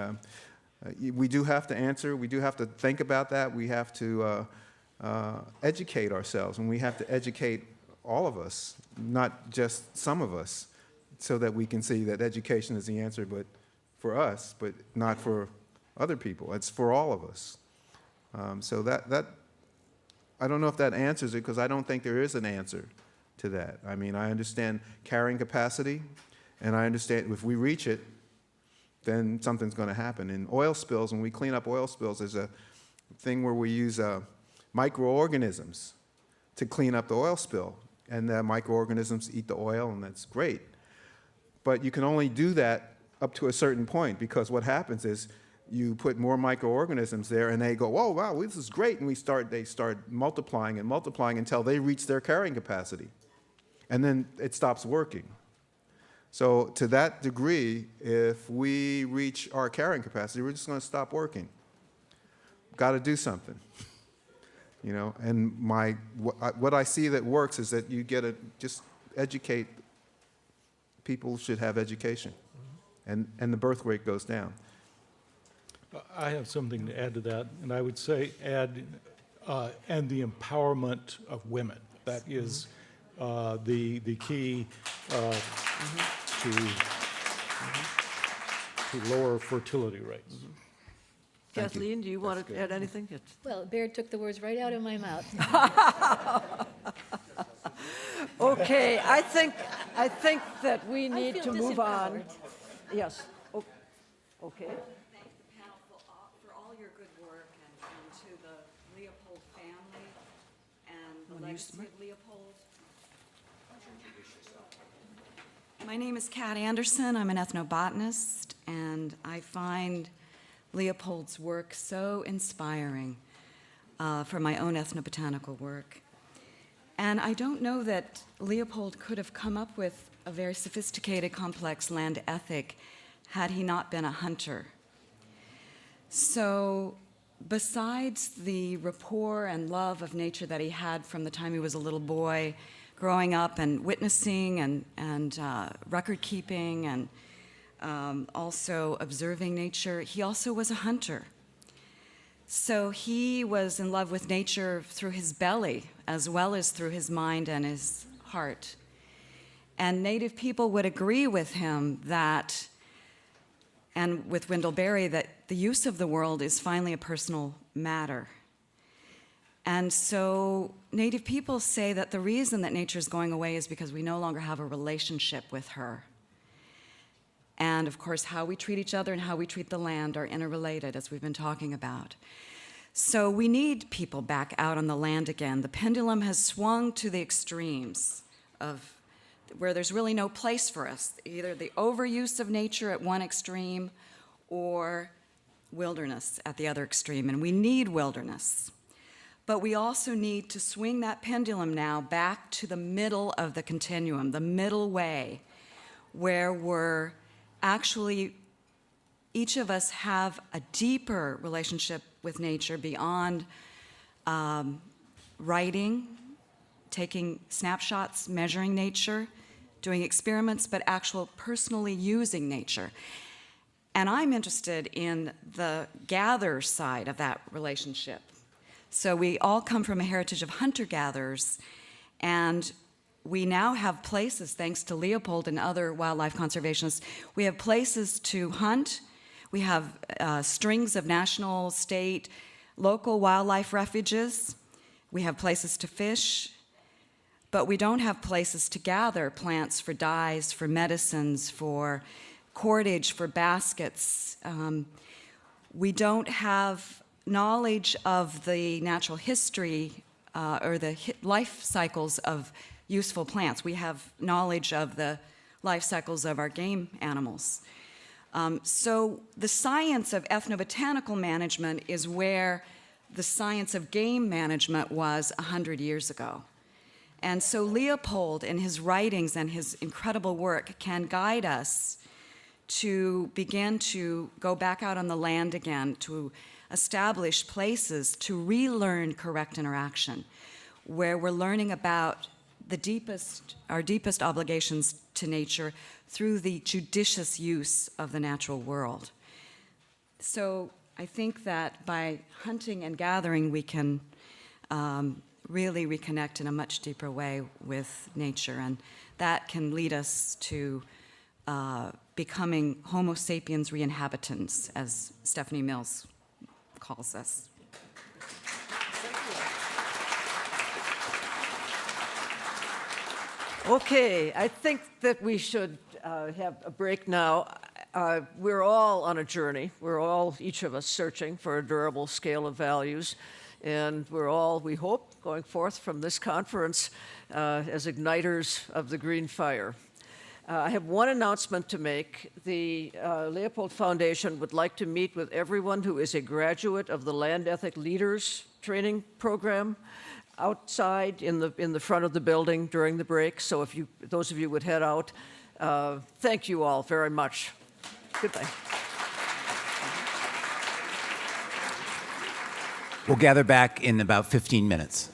F: we do have to answer. We do have to think about that. We have to educate ourselves, and we have to educate all of us, not just some of us, so that we can see that education is the answer, but for us, but not for other people. It's for all of us. So that I don't know if that answers it, because I don't think there is an answer to that. I mean, I understand carrying capacity, and I understand if we reach it, then something's going to happen. In oil spills, when we clean up oil spills, there's a thing where we use microorganisms to clean up the oil spill, and the microorganisms eat the oil, and that's great. But you can only do that up to a certain point, because what happens is you put more microorganisms there, and they go, "Oh, wow, this is great," and they start multiplying and multiplying until they reach their carrying capacity, and then it stops working. So to that degree, if we reach our carrying capacity, we're just going to stop working. Got to do something, And what I see that works is that you just educate. People should have education, and the birth rate goes down.
E: I have something to add to that, and I would say and the empowerment of women. That is the key to lower fertility rates.
C: Kathleen, do you want to add anything?
D: Well, Baird took the words right out of my mouth.
C: Okay, I think that we need
D: feel
C: to move on.
D: disempowered.
C: Yes. Okay.
I: Thank the panel for all your good work and to the Leopold family and the legacy of Leopold. My name is Kat Anderson. I'm an ethnobotanist, and I find Leopold's work so inspiring for my own ethnobotanical work. And I don't know that Leopold could have come up with a very sophisticated, complex land ethic had he not been a hunter. So besides the rapport and love of nature that he had from the time he was a little boy, growing up and witnessing and record keeping and also observing nature, he also was a hunter. So he was in love with nature through his belly as well as through his mind and his heart. And Native people would agree with him that, and with Wendell Berry, that the use of the world is finally a personal matter. And so Native people say that the reason that nature is going away is because we no longer have a relationship with her. And of course, how we treat each other and how we treat the land are interrelated, as we've been talking about. So we need people back out on the land again. The pendulum has swung to the extremes of where there's really no place for us, either the overuse of nature at one extreme or wilderness at the other extreme. And we need wilderness. But we also need to swing that pendulum now back to the middle of the continuum, the middle way, where we're actually, each of us have a deeper relationship with nature beyond writing, taking snapshots, measuring nature, doing experiments, but actual personally using nature. And I'm interested in the gather side of that relationship. So we all come from a heritage of hunter-gatherers, and we now have places, thanks to Leopold and other wildlife conservationists, we have places to hunt. We have strings of national, state, local wildlife refuges. We have places to fish. but we don't have places to gather plants for dyes, for medicines, for cordage, for baskets. We don't have knowledge of the natural history or the life cycles of useful plants. We have knowledge of the life cycles of our game animals. So the science of ethnobotanical management is where the science of game management was 100 years ago. And so Leopold, in his writings and his incredible work, can guide us to begin to go back out on the land again, to establish places to relearn correct interaction, where we're learning about our deepest obligations to nature through the judicious use of the natural world. So I think that by hunting and gathering, we can really reconnect in a much deeper way with nature, and that can lead us to becoming Homo sapiens re-inhabitants, as Stephanie Mills calls us.
C: Okay, I think that we should have a break now. We're all on a journey. We're all, each of us, searching for a durable scale of values. And we're all, we hope, going forth from this conference as igniters of the green fire. I have one announcement to make. The Leopold Foundation would like to meet with everyone who is a graduate of the Land Ethic Leaders Training Program outside in the front of the building during the break. So if those of you would head out, thank you all very much. Goodbye.
A: We'll gather back in about 15 minutes.